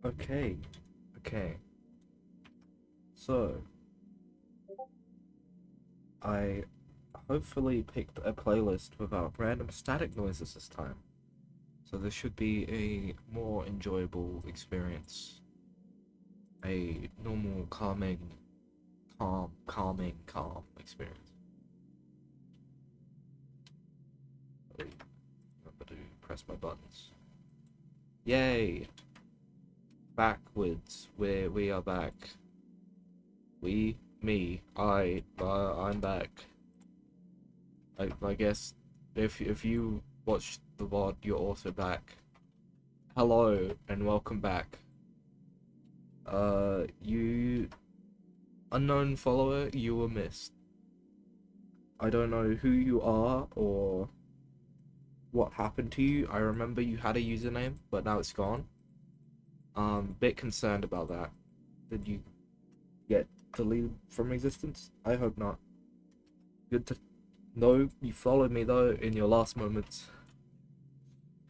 Okay, okay. So, I hopefully picked a playlist without random static noises this time. So this should be a more enjoyable experience. A normal, calm experience. Remember to press my buttons. Yay! Backwards. We are back. I'm back. I guess if you watched the VOD, you're also back. Hello and welcome back. You unknown follower, you were missed. I don't know who you are or what happened to you. I remember you had a username, but now it's gone. Bit concerned about that. Did you get deleted from existence? I hope not. Good to know you followed me though in your last moments.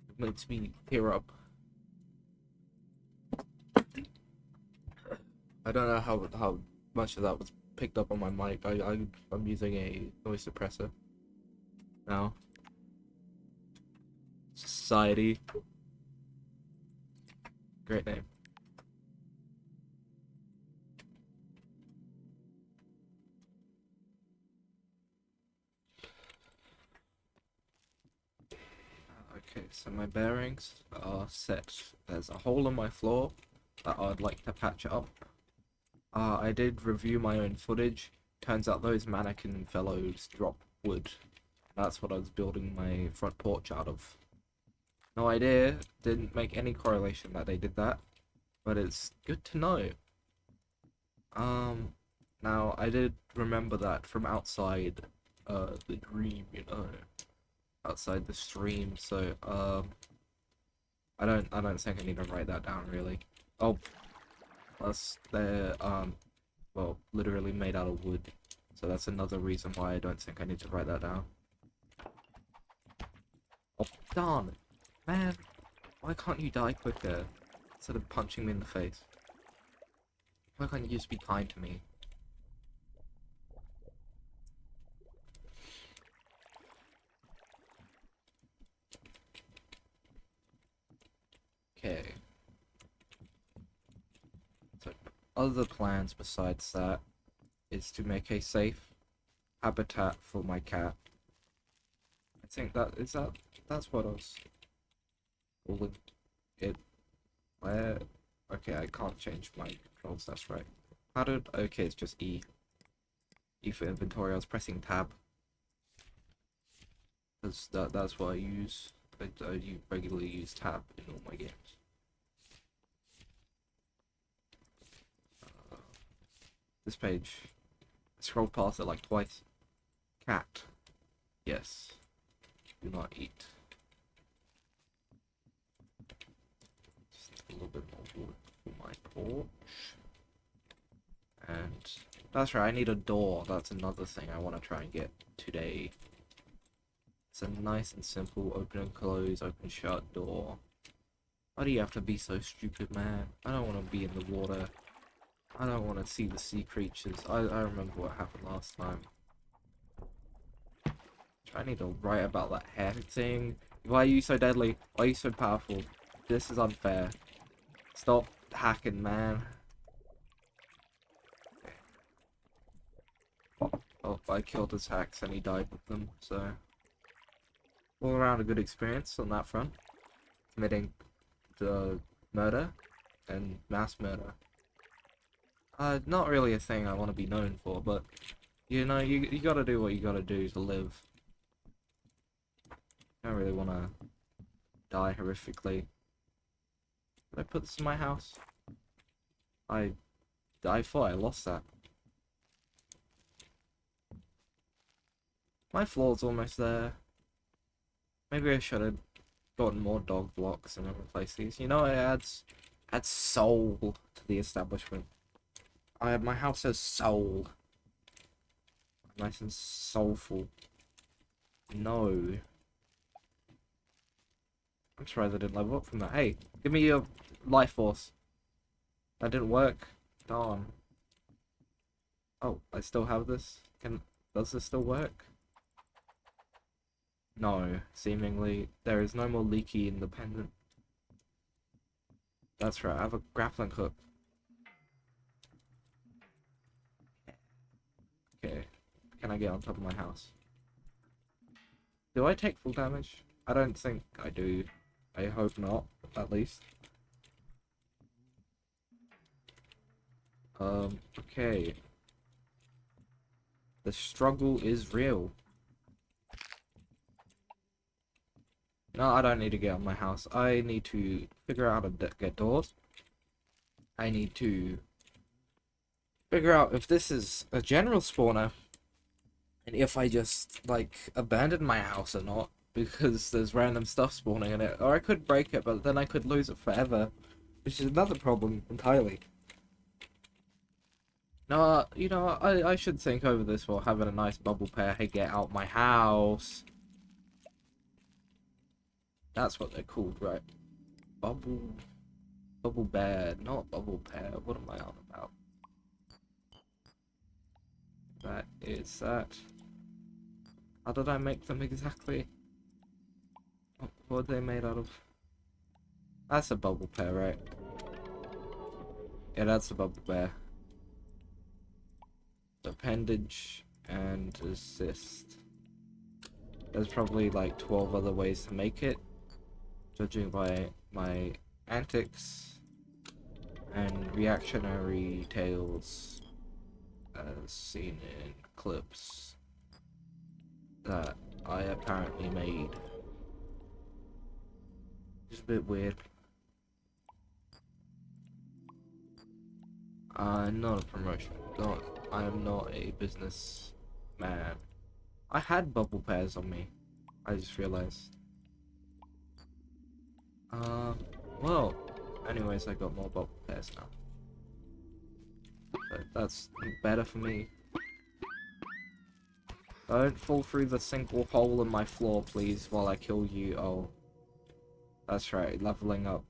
It makes me tear up. I don't know how much of that was picked up on my mic. I'm using a noise suppressor now. Society, great name. Okay, so my bearings are set. There's a hole in my floor that I'd like to patch up. I did review my own footage. Turns out those mannequin fellows drop wood. That's what I was building my front porch out of. No idea, didn't make any correlation that they did that, but it's good to know. Um, Now I did remember that from outside the dream, outside the stream, so I don't think I need to write that down really. Oh, plus they're well, literally made out of wood. So that's another reason why I don't think I need to write that down. Oh, darn! Man, why can't you die quicker instead of punching me in the face? Why can't you just be kind to me? Okay. So, other plans besides that is to make a safe habitat for my cat. I think that's what I was calling it. Where? Okay, I can't change my controls, that's right. Okay, it's just E. E for inventory. I was pressing tab. That's what I use. I regularly use tab in all my games. This page, I scrolled past it like twice. Cat. Yes. Do not eat. Just a little bit more wood for my porch. And that's right, I need a door. That's another thing I want to try and get today. It's a nice and simple open and close, open shut door. Why do you have to be so stupid, man? I don't want to be in the water. I don't want to see the sea creatures. I remember what happened last time. I need to write about that hair thing. Why are you so deadly? Why are you so powerful? This is unfair. Stop hacking, man. Oh, I killed his hacks and he died with them, so... all around a good experience on that front. Committing the murder and mass murder. Not really a thing I want to be known for, but you know, you gotta do what you gotta do to live. I don't really want to die horrifically. Did I put this in my house? I thought I lost that. My floor's almost there. Maybe I should have gotten more dog blocks and replace these. You know, it adds soul to the establishment. My house has soul. Nice and soulful. No. I'm surprised I didn't level up from that. Hey, give me your life force. That didn't work. Darn. Oh, I still have this. Does this still work? No, seemingly there is no more leaky independent. That's right, I have a grappling hook. Okay, can I get on top of my house? Do I take full damage? I don't think I do. I hope not, at least. Okay. The struggle is real. No, I don't need to get on my house. I need to figure out how to get doors. I need to figure out if this is a general spawner. And if I just, like, abandon my house or not. Because there's random stuff spawning in it. Or I could break it, but then I could lose it forever. Which is another problem entirely. No, you know, I should think over this while having a nice bubble pair. Hey, get out my house. That's what they're called, right? Bubble bear, not bubble pear. What am I on about? That is that. How did I make them exactly? What are they made out of? That's a bubble pear, right? Yeah, that's a bubble bear. Appendage and assist. There's probably like 12 other ways to make it, judging by my antics and reactionary tales as seen in clips that I apparently made. It's a bit weird. Not a promotion. I am not a business man. I had bubble pairs on me. I just realized. Well, anyways, I got more bubble pairs now. But that's better for me. Don't fall through the single hole in my floor, please, while I kill you. Oh. That's right, leveling up.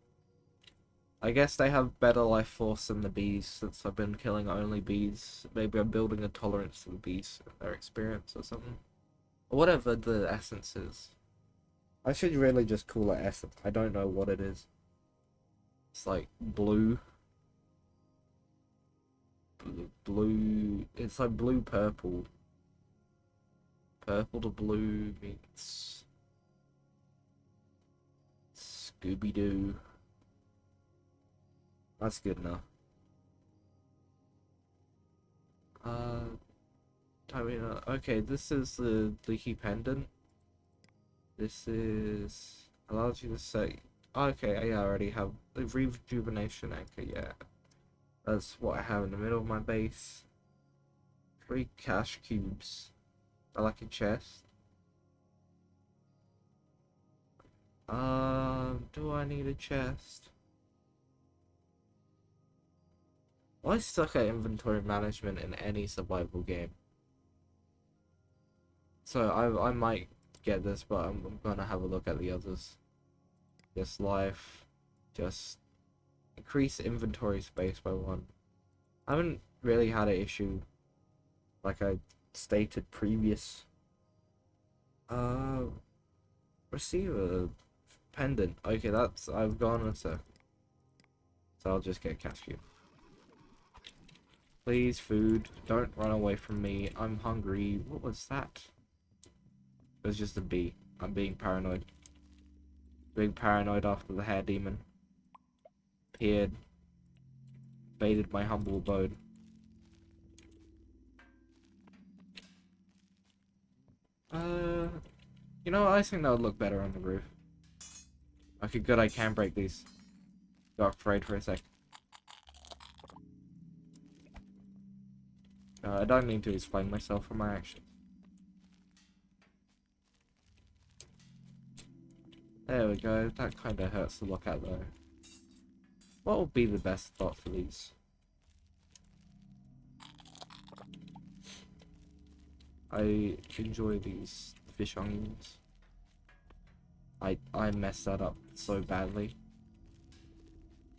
I guess they have better life force than the bees, since I've been killing only bees. Maybe I'm building a tolerance to the bees, their experience or something. Or whatever the essence is. I should really just call it essence. I don't know what it is. It's like blue. Blue. It's like blue purple. Purple to blue meets Scooby-Doo. That's good enough. Okay, this is the leaky pendant. This is allows you to say, okay, yeah, I already have the rejuvenation anchor. Yeah, that's what I have in the middle of my base. 3 cash cubes. I like a chest. Do I need a chest? I suck at inventory management in any survival game. So I might get this, but I'm gonna have a look at the others. Just life. Just increase inventory space by 1. I haven't really had an issue like I stated previous. Receive a pendant. Okay, I've gone a sec. So I'll just get cash cube. Please, food. Don't run away from me. I'm hungry. What was that? It was just a bee. I'm being paranoid. Being paranoid after the hair demon appeared. Invaded my humble abode. You know, I think that would look better on the roof. Okay, good, I can break these. Got afraid for a sec. I don't need to explain myself for my actions. There we go, that kinda hurts to look at though. What would be the best spot for these? I enjoy these fish onions. I messed that up so badly.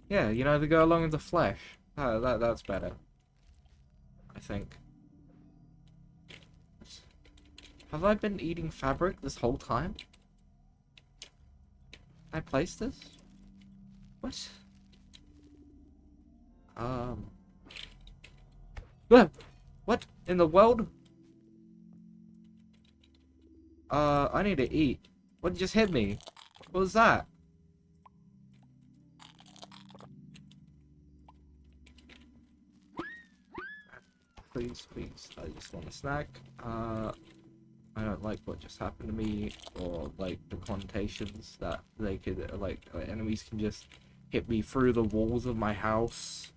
Yeah, you know, they go along with the flesh. That's better, I think. Have I been eating fabric this whole time? Can I place this? What? Um. What in the world? I need to eat. What just hit me? What was that? Please, please. I just want a snack. I don't like what just happened to me, or like the connotations that they could, like, enemies can just hit me through the walls of my house.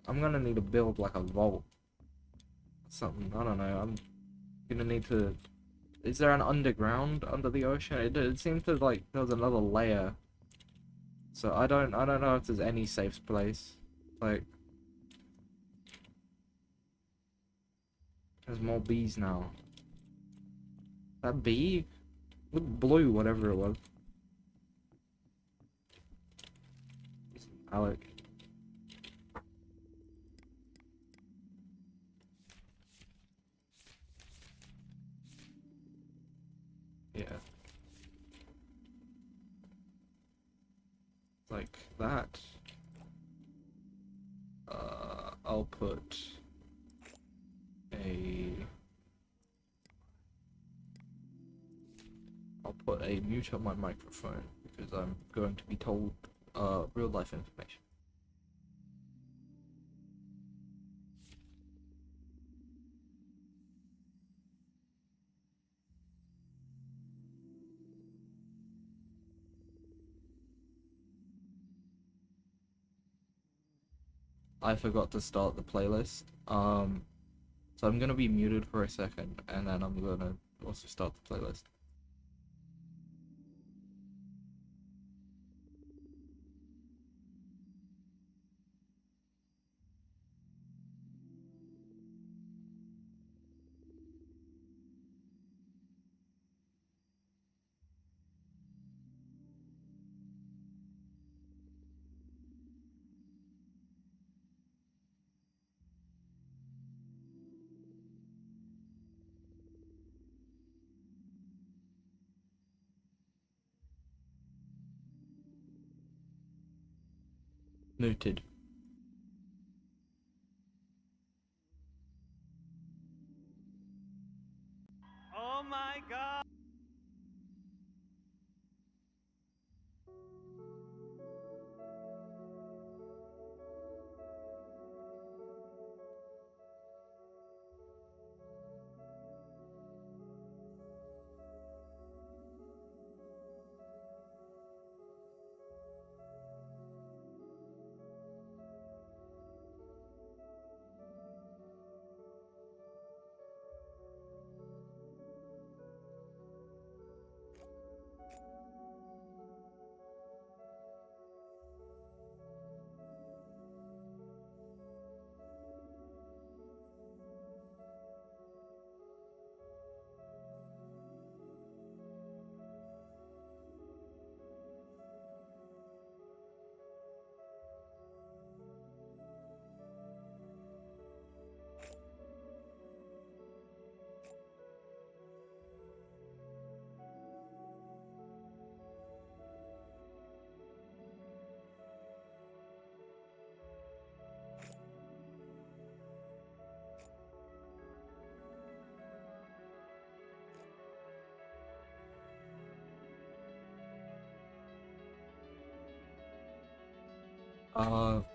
I'm gonna need to build like a vault. Something, I don't know. I'm gonna need to. Is there an underground under the ocean? It seems to like there was another layer. So I don't know if there's any safe place. Like, there's more bees now. That bee? Looked blue, whatever it was. Alec. Yeah. Like that. I'll put a... I'll put a mute on my microphone because I'm going to be told real life information. I forgot to start the playlist. So I'm gonna be muted for a second, and then I'm gonna also start the playlist. Muted. Oh my god!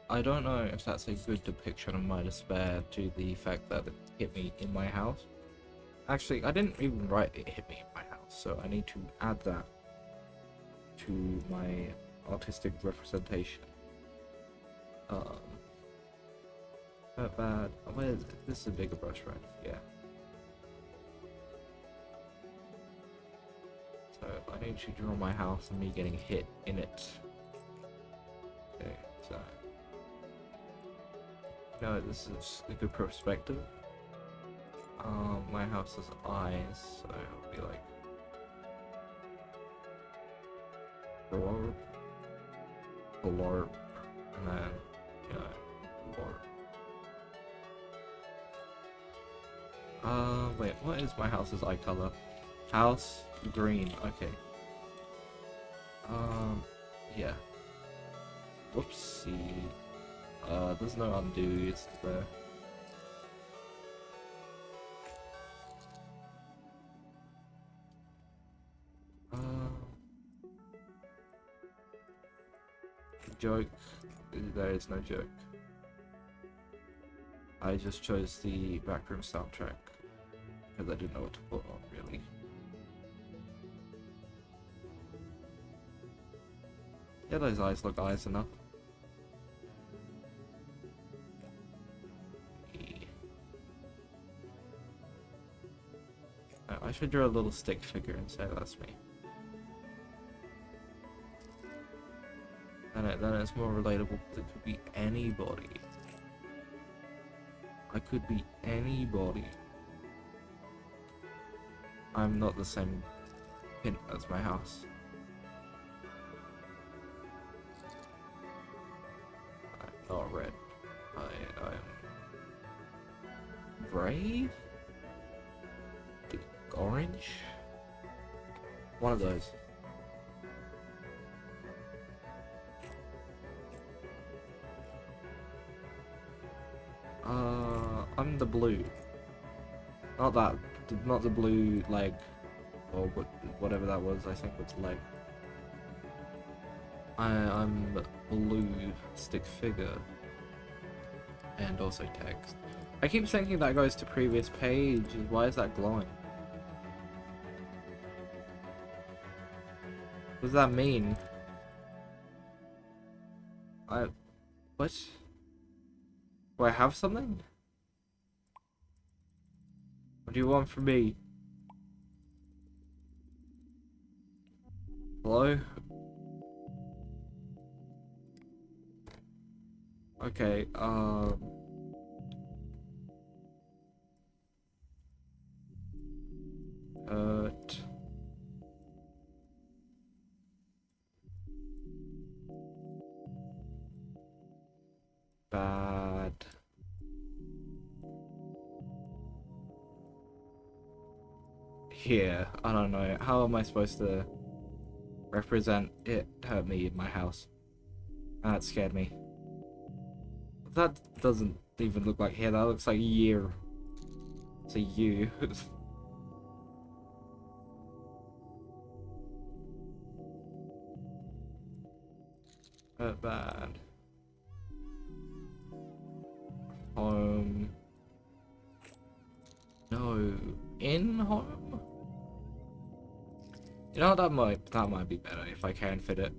I don't know if that's a good depiction of my despair to the fact that it hit me in my house. Actually, I didn't even write it hit me in my house, so I need to add that to my artistic representation. Um, not bad. Where is it? This is a bigger brush, right? Yeah. So I need to draw my house and me getting hit in it. Okay, so no, this is a good perspective. My house has eyes, so it'll be like blorp, blorp. Wait, what is my house's eye color? House green. Okay. Yeah. Whoopsie. There's no undo, is there? Joke. There is no joke. I just chose the backroom soundtrack because I didn't know what to put on, really. Yeah, those eyes look eyes enough. I should draw a little stick figure and say that's me. Then it's more relatable. It could be anybody. I could be anybody. I'm not the same hint as my house. I'm not red. I am brave? Orange? One of those. I'm the blue. Not that, not the blue leg, or whatever that was. I think it's leg. I'm blue stick figure, and also text. I keep thinking that goes to previous page. Why is that glowing? What does that mean? What? Do I have something? What do you want from me? Hello? Okay, hurt. Bad. Here, I don't know. How am I supposed to represent it hurt me in my house? That scared me. That doesn't even look like here. That looks like year. It's a U. Bad. Home. No. In home? You know, that might be better if I can fit it.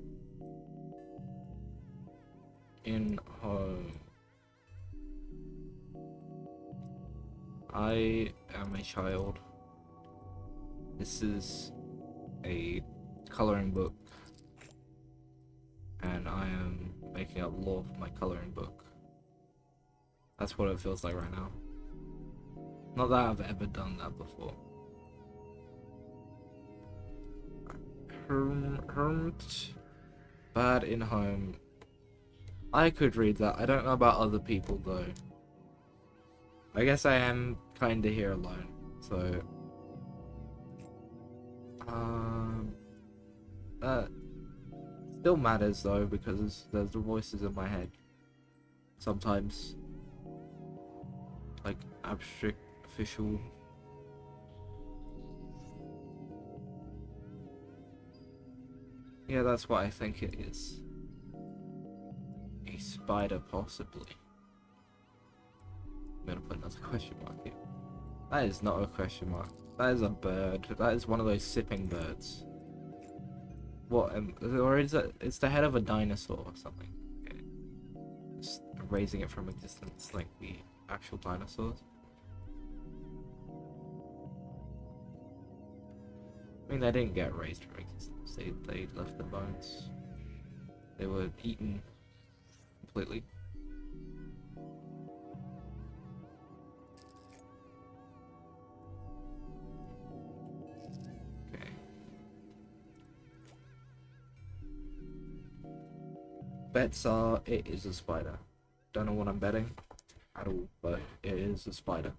In home. I am a child. This is a coloring book. And I am making up law for my coloring book. That's what it feels like right now. Not that I've ever done that before. Hermed. Bad in home. I could read that. I don't know about other people though. I guess I am kinda here alone, so that still matters though, because there's the voices in my head sometimes, like abstract official. Yeah, that's what I think it is. A spider, possibly. I'm gonna put another question mark here. That is not a question mark. That is a bird. That is one of those sipping birds. What? Or is it? It's the head of a dinosaur or something. Okay. Just erasing it from existence, like the actual dinosaurs. I mean, they didn't get erased from existence. They left the bones. They were eaten completely. Okay. Bets are it is a spider. Don't know what I'm betting at all, but it is a spider.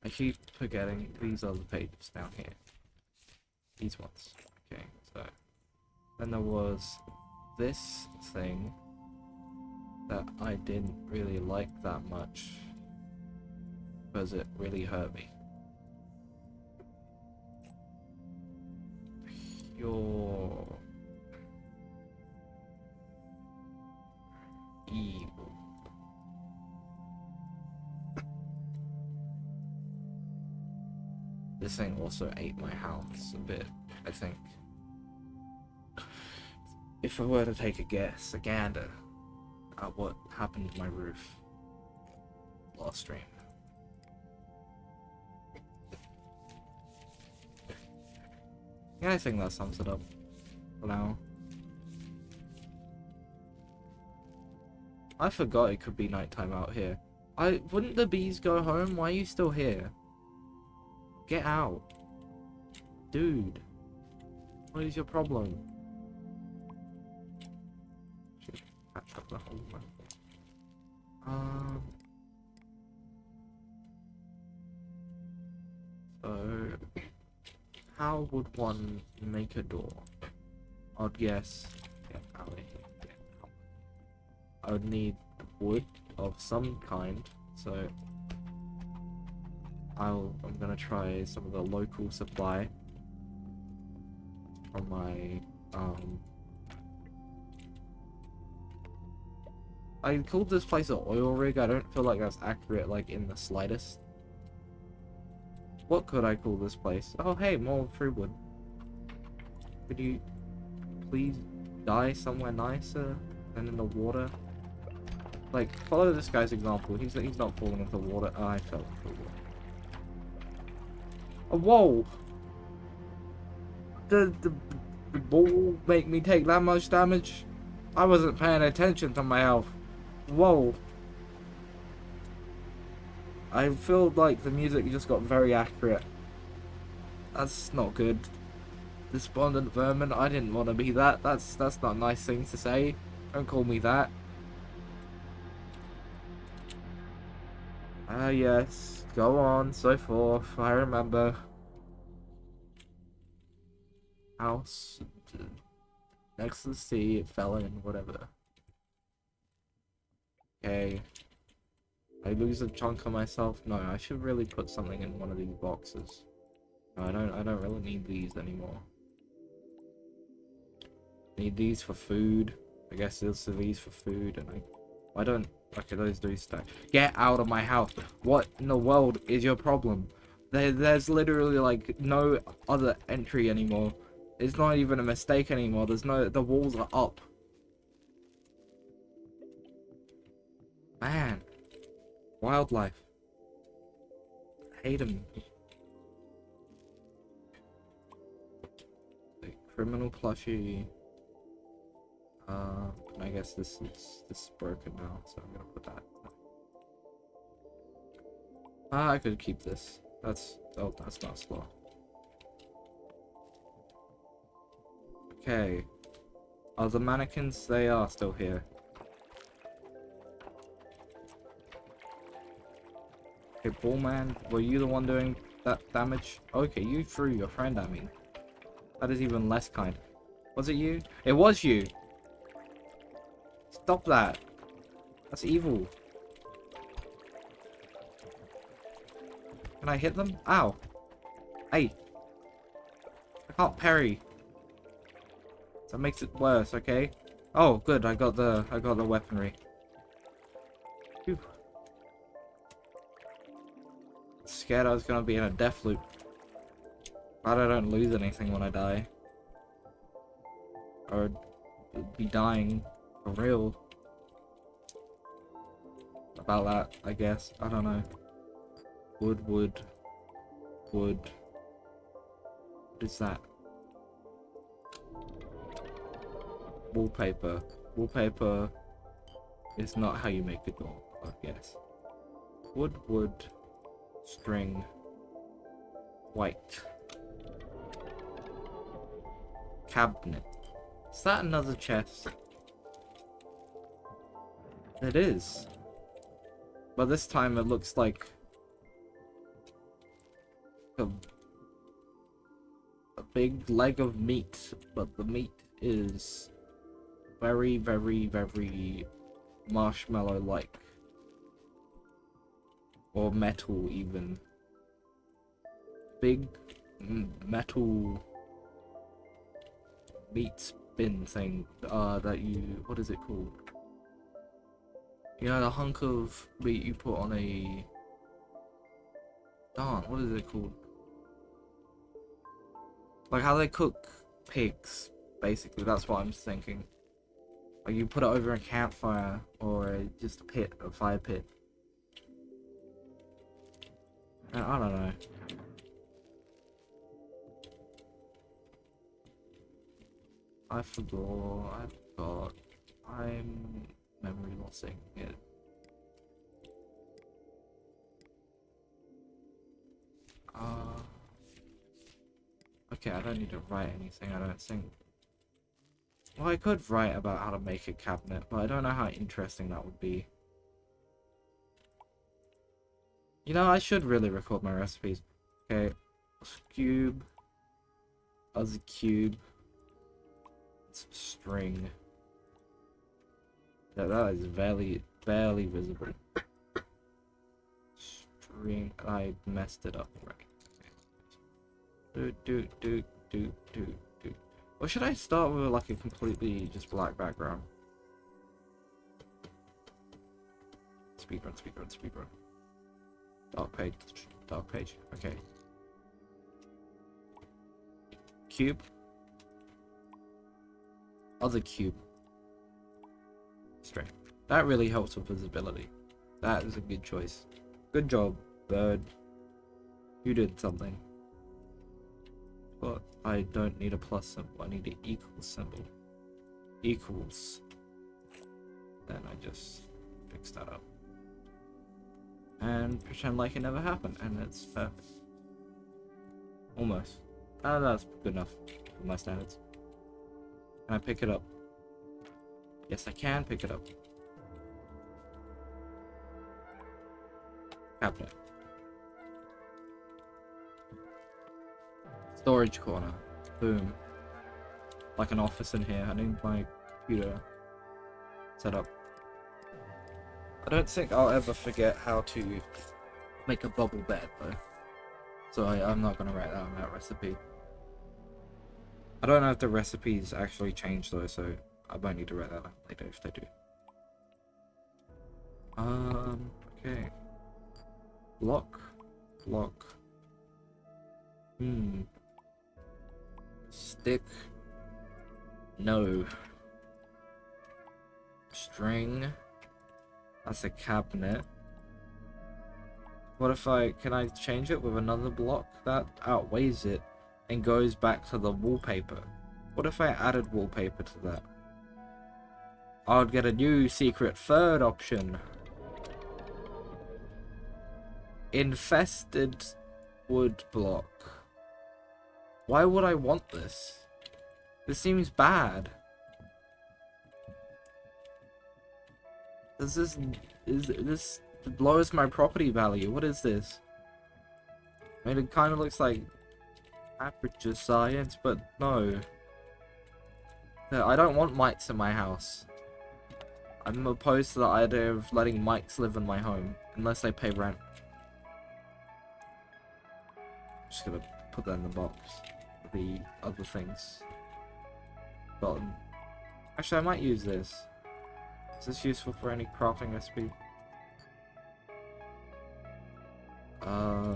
I keep forgetting these are the pages down here. These ones. Okay, so then there was this thing that I didn't really like that much because it really hurt me. Pure evil. This thing also ate my house a bit, I think. If I were to take a guess, a gander at what happened to my roof last stream. Yeah, I think that sums it up for now. I forgot it could be nighttime out here. Wouldn't the bees go home? Why are you still here? Get out. Dude. What is your problem? Should patch up the whole one. So how would one make a door? I'd guess get out of here. Get out. I would need wood of some kind, so I'm gonna try some of the local supply from my I called this place an oil rig. I don't feel like that's accurate, like, in the slightest. What could I call this place? Oh, hey, more free wood. Could you please die somewhere nicer than in the water? Like, follow this guy's example. He's not falling into the water. Oh, I fell into the water. Oh, whoa! The ball make me take that much damage? I wasn't paying attention to my health. Whoa. I feel like the music just got very accurate. That's not good. Despondent vermin, I didn't want to be that. That's not a nice thing to say. Don't call me that. Ah, yes. Go on, so forth. I remember. House. Next to the sea, it fell in, whatever. Okay. I lose a chunk of myself. No, I should really put something in one of these boxes. No, I don't really need these anymore. Need these for food. I guess also these for food, and I don't. Okay, those do stack. Get out of my house. What in the world is your problem? There's literally like no other entry anymore. It's not even a mistake anymore. The walls are up. Man. Wildlife. I hate them. Like, criminal plushie. I guess this is broken now, so I'm gonna put that. I could keep this. That's not slow. Okay. Are the mannequins? They are still here. Okay, Bullman, were you the one doing that damage? Okay, you threw your friend at me. That is even less kind. Was it you? It was you! Stop that. That's evil. Can I hit them? Ow. Hey. I can't parry. That makes it worse, okay? Oh, good. I got the weaponry. Phew. Scared I was gonna be in a death loop. Glad I don't lose anything when I die. Or be dying for real. About that, I guess. I don't know. Wood. What is that? Wallpaper. Wallpaper is not how you make a door, I guess. Wood. String. White. Cabinet. Is that another chest? It is. But this time it looks like a, a big leg of meat, but the meat is very, very, very marshmallow-like. Or metal, even. Big metal meat spin thing, that you, what is it called? You know, the hunk of meat you put on a, darn, what is it called? Like how they cook pigs, basically, that's what I'm thinking. Like you put it over a campfire, or just a pit, a fire pit. I don't know. I forgot. I'm memory lossing it. Okay, I don't need to write anything, I don't think. Well, I could write about how to make a cabinet, but I don't know how interesting that would be. You know, I should really record my recipes. Okay, cube, other cube, it's string. Yeah, that is barely visible. String, I messed it up, right? Do. Or should I start with like a completely just black background? Speedrun. Dark page, okay. Cube. Other cube. String. That really helps with visibility. That is a good choice. Good job, bird. You did something. But I don't need a plus symbol, I need an equals symbol. Equals. Then I just fix that up. And pretend like it never happened, and it's perfect. Almost. That's good enough for my standards. Can I pick it up? Yes, I can pick it up. Cabinet. Storage corner. Boom. Like an office in here. I need my computer set up. I don't think I'll ever forget how to make a bubble bed though. So I'm not gonna write down that recipe. I don't know if the recipes actually change though, so I might need to write that down later if they do. Okay. Block. Stick. No. String. That's a cabinet. What if can I change it with another block? That outweighs it and goes back to the wallpaper. What if I added wallpaper to that? I would get a new secret third option. Infested wood block. Why would I want this? This seems bad. This lowers my property value. What is this? I mean, it kind of looks like aperture science, but no. I don't want mites in my house. I'm opposed to the idea of letting mites live in my home, unless they pay rent. Just gonna put that in the box. The other things. Button. Actually, I might use this. Is this useful for any crafting recipe? Huh.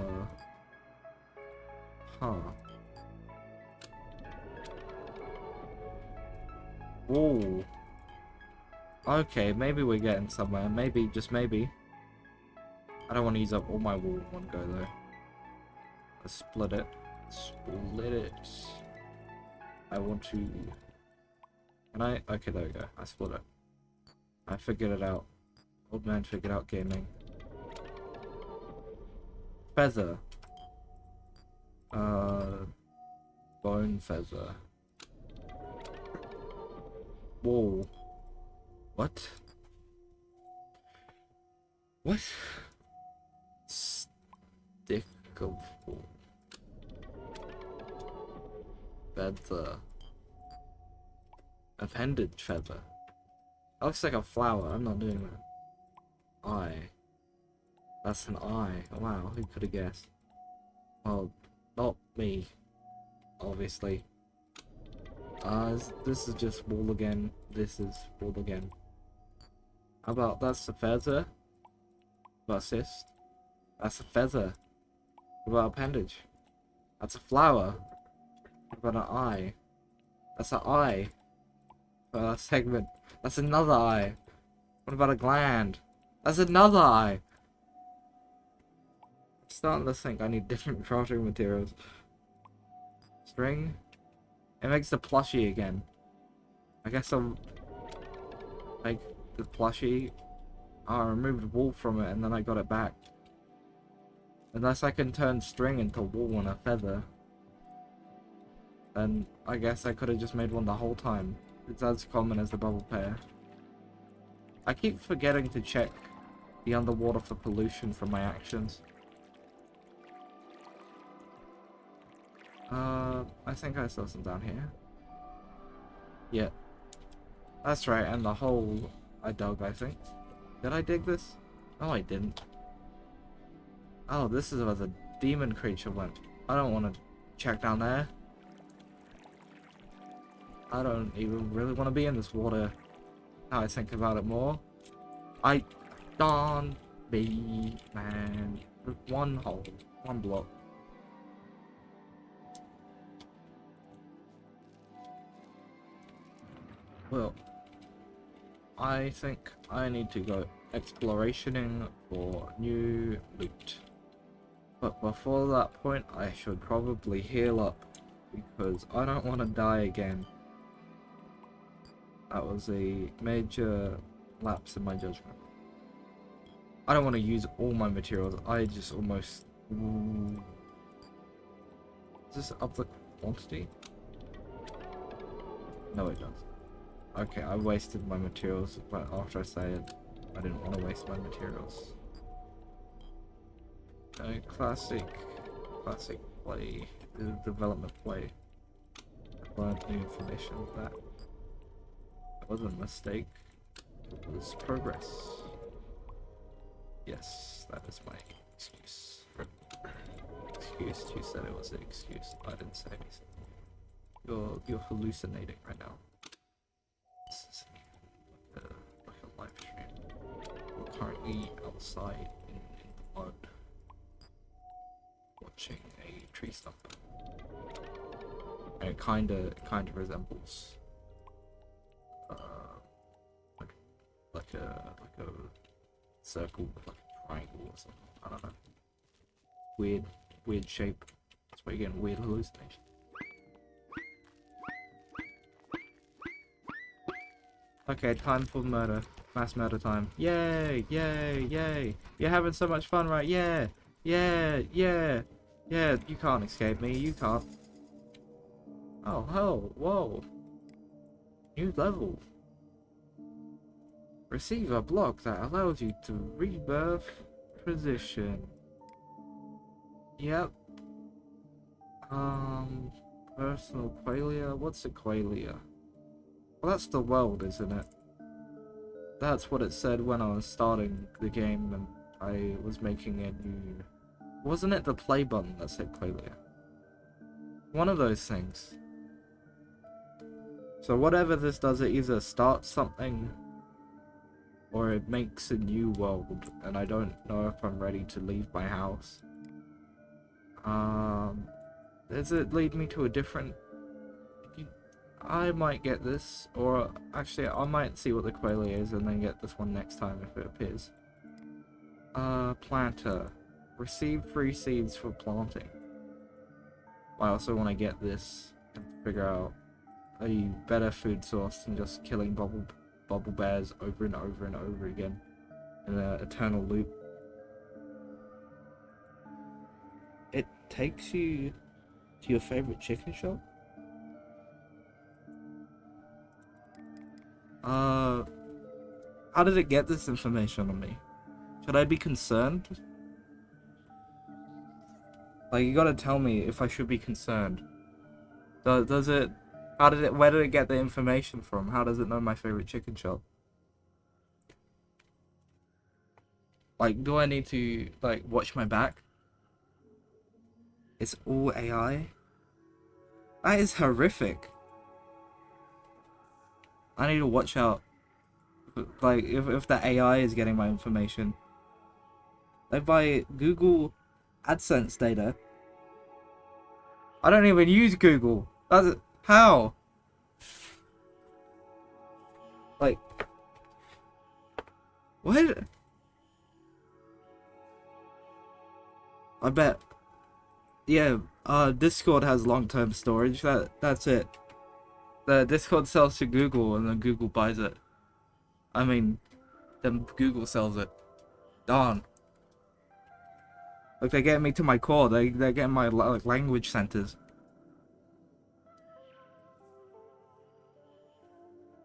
Whoa. Okay, maybe we're getting somewhere. Maybe, just maybe. I don't want to use up all my wool in one go though. Let's split it. I want to... Can I? Okay, there we go. I split it. I figured it out. Old man figured out gaming. Feather. Bone feather. Whoa. What? What? Stick of wool. Feather. Appendage feather. That looks like a flower. I'm not doing that. Eye. That's an eye. Wow, who could have guessed? Well, not me. Obviously. This is just wool again. This is wool again. How about that's a feather? About cyst? That's a feather. What about appendage? That's a flower. What about an eye? That's an eye. Segment. That's another eye. What about a gland? That's another eye. I'm starting to think I need different crafting materials. String. It makes the plushie again. I guess I'll make the plushie. I removed wool from it and then I got it back. Unless I can turn string into wool and a feather. Then I guess I could have just made one the whole time. It's as common as the bubble pear. I keep forgetting to check the underwater for pollution from my actions. I think I saw some down here. Yeah. That's right, and the hole I dug, I think. Did I dig this? No, I didn't. Oh, this is where the demon creature went. I don't want to check down there. I don't even really want to be in this water. Now I think about it more. I don't be, man. There's one hole, one block. Well, I think I need to go explorationing for new loot. But before that point, I should probably heal up because I don't want to die again. That was a major lapse in my judgment. I don't want to use all my materials. I just almost... Ooh. Does this up the quantity? No, it does. Okay, I wasted my materials, but after I said I didn't want to waste my materials. Classic play, development play. I learned new information with that. It wasn't a mistake, it was progress. Yes, that is my excuse. Excuse, you said it was an excuse. I didn't say anything. You're hallucinating right now. This is like a live stream. We're currently outside in the mud, watching a tree stump. And it kinda resembles like a circle, like a triangle or something. I don't know. Weird shape. That's why you're getting weird hallucinations. Okay, time for murder. Mass murder time. Yay! Yay! Yay! You're having so much fun, right? Yeah! Yeah! Yeah! Yeah! You can't escape me. You can't. Oh, hell. Whoa. New level. Receive a block that allows you to rebirth position. Yep. Personal qualia? What's a qualia? Well, that's the world, isn't it? That's what it said when I was starting the game and I was making a new... Wasn't it the play button that said qualia? One of those things. So whatever this does, it either starts something or it makes a new world, and I don't know if I'm ready to leave my house. Does it lead me to a different... I might get this, or actually I might see what the qualia is and then get this one next time if it appears. Planter. Receive free seeds for planting. I also want to get this and figure out a better food source than just killing bubble bears over and over and over again in an eternal loop. It takes you to your favorite chicken shop? How did it get this information on me? Should I be concerned? Like, you gotta tell me if I should be concerned. Does it? How did it? Where did it get the information from? How does it know my favorite chicken shop? Like, do I need to like watch my back? It's all AI. That is horrific. I need to watch out. Like, if the AI is getting my information, like by Google AdSense data. I don't even use Google. That's how. Like, what? I bet. Yeah. Discord has long-term storage. That's it. The Discord sells to Google, and then Google buys it. I mean, then Google sells it. Darn. Like, they're getting me to my core. They're getting my like language centers.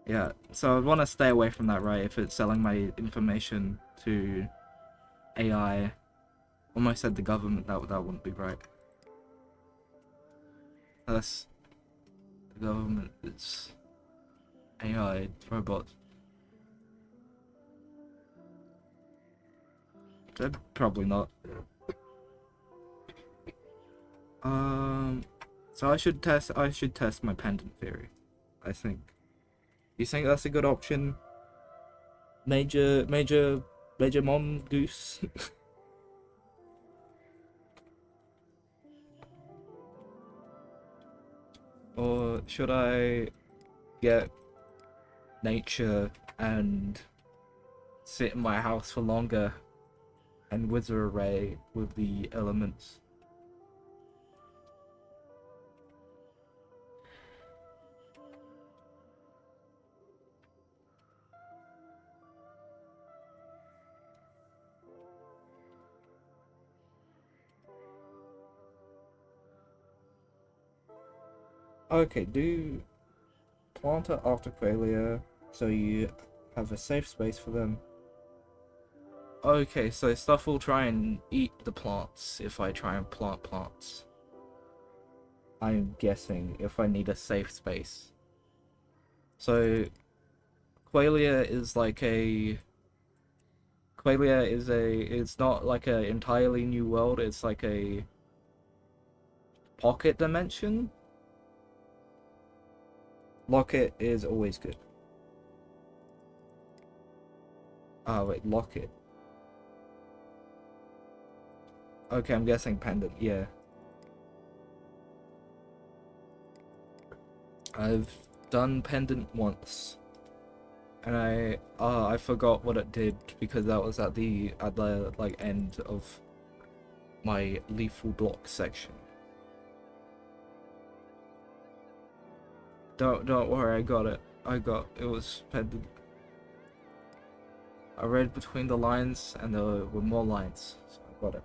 Yeah, so I want to stay away from that, right? If it's selling my information to AI, almost said the government, that wouldn't be right. Unless the government is AI robots. They're probably not. So I should test my pendant theory, I think. You think that's a good option? Major mongoose. Or should I get nature and sit in my house for longer and wither away with the elements? Okay, do planter after failure so you have a safe space for them. Okay, so stuff will try and eat the plants if I try and plant plants. I'm guessing if I need a safe space. So Qualia is like a it's not like an entirely new world, it's like a pocket dimension. Locket is always good. Oh wait, locket. Okay, I'm guessing pendant, yeah. I've done pendant once. And I forgot what it did because that was at the like end of my lethal block section. Don't worry, I got it. It was pendant. I read between the lines and there were more lines, so I got it.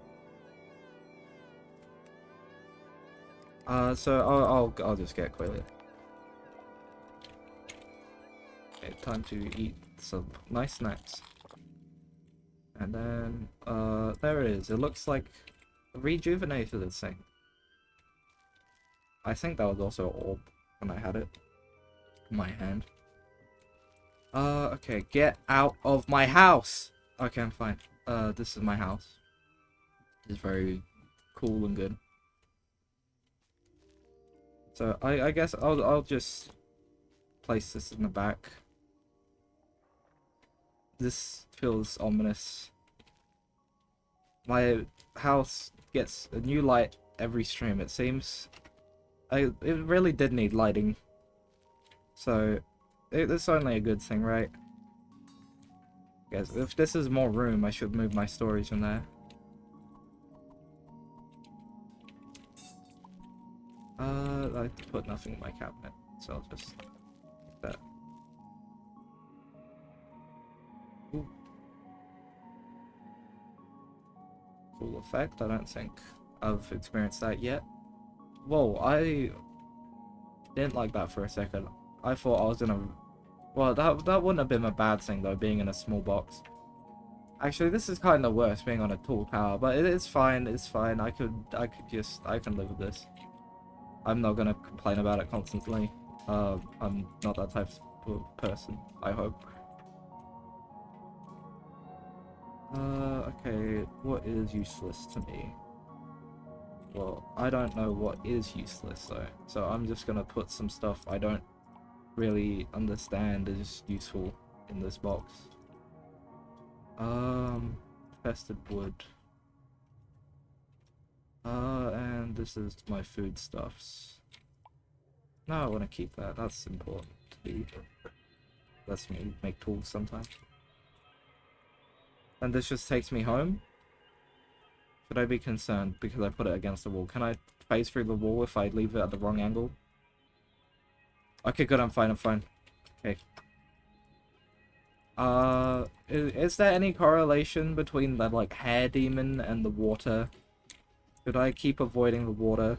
So I'll just get Qualia. Okay, time to eat some nice snacks. And then there it is. It looks like rejuvenated this thing. I think that was also an orb when I had it in my hand. Okay, get out of my house! Okay, I'm fine. This is my house. It's very cool and good. So I guess I'll just place this in the back. This feels ominous. My house gets a new light every stream, it seems. It really did need lighting. So it's only a good thing, right? Guys, if this is more room, I should move my storage in there. I put nothing in my cabinet, so I'll just take that. Ooh. Cool effect. I don't think I've experienced that yet. Whoa, I didn't like that for a second. I thought I was gonna... Well, that wouldn't have been a bad thing though, being in a small box. Actually, this is kind of worse, being on a tall tower, but it's fine. It's fine. I can live with this. I'm not gonna complain about it constantly. I'm not that type of person, I hope. Okay, what is useless to me? Well, I don't know what is useless though, so I'm just gonna put some stuff I don't really understand is useful in this box. Fested wood. And this is my foodstuffs. No, I want to keep that. That's important to me. Lets me make tools sometimes. And this just takes me home? Should I be concerned because I put it against the wall? Can I phase through the wall if I leave it at the wrong angle? Okay, good, I'm fine, I'm fine. Okay. Is there any correlation between the, like, hair demon and the water? Should I keep avoiding the water?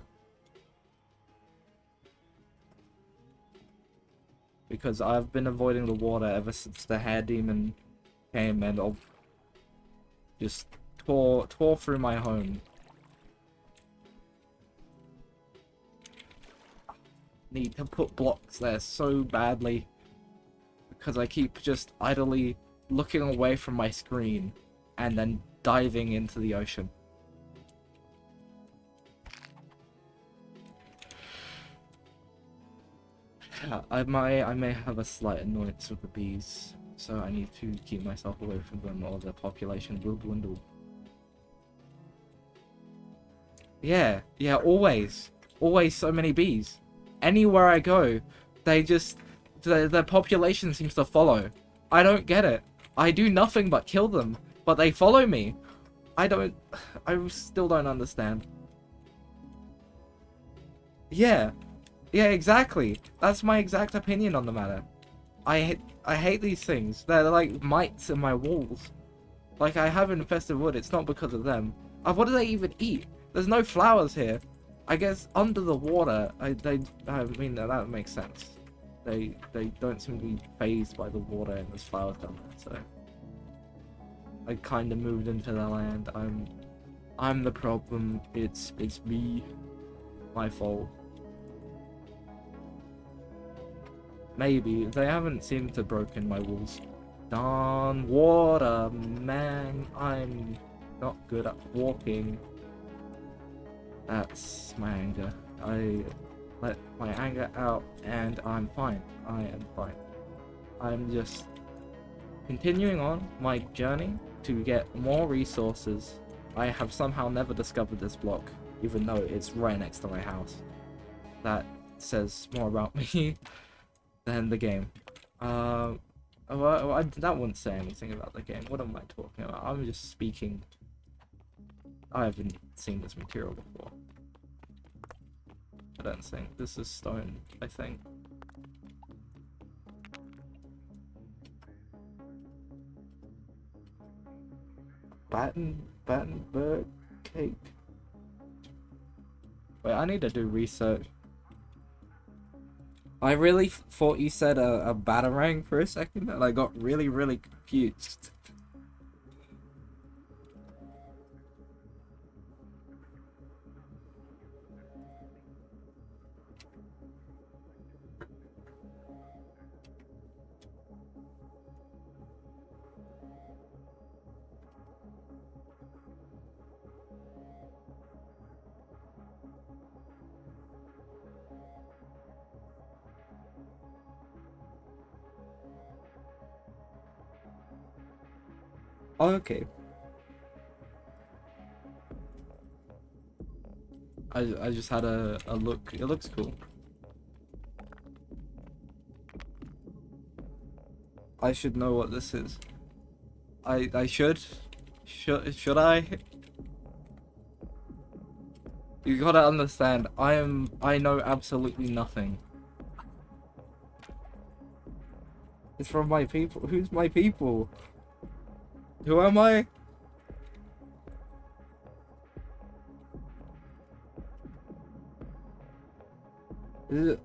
Because I've been avoiding the water ever since the hair demon came and I'll just tore through my home. Need to put blocks there so badly because I keep just idly looking away from my screen and then diving into the ocean. I may have a slight annoyance with the bees, so I need to keep myself away from them or the population will dwindle. Yeah, always so many bees. Anywhere I go, they just, the population seems to follow. I don't get it. I do nothing but kill them, but they follow me. I still don't understand. Yeah, exactly. That's my exact opinion on the matter. I hate these things. They're like mites in my walls. Like, I have infested wood, it's not because of them. What do they even eat? There's no flowers here. I guess under the water, I mean, that makes sense. They don't seem to be phased by the water and there's flowers down there, so I kind of moved into the land. I'm the problem. It's me. My fault. Maybe. They haven't seemed to broken my walls. Darn water, man. I'm not good at walking. That's my anger. I let my anger out and I'm fine. I am fine. I'm just continuing on my journey to get more resources. I have somehow never discovered this block, even though it's right next to my house. That says more about me than the game. Well, that wouldn't say anything about the game. What am I talking about? I'm just speaking. I haven't seen this material before. I don't think. This is stone, I think. Battenberg cake. Wait, I need to do research. I really thought you said a batarang for a second, and I got really confused. Oh, okay. I just had a look. It looks cool. I should know what this is. I should? Should I? You gotta understand, I know absolutely nothing. It's from my people. Who's my people? Who am I? Is it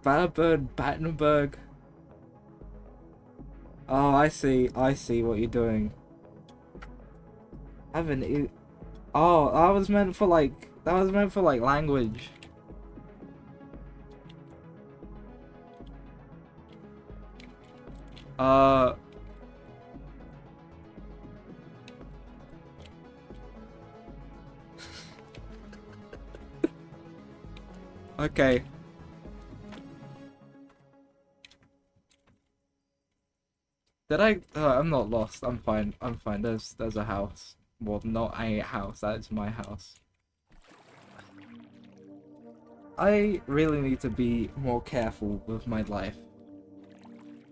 Battenberg? Oh, I see what you're doing. Oh, that was meant for like language. Uh... Okay. Did I? I'm not lost. I'm fine. I'm fine. There's a house. Well, not a house. That is my house. I really need to be more careful with my life.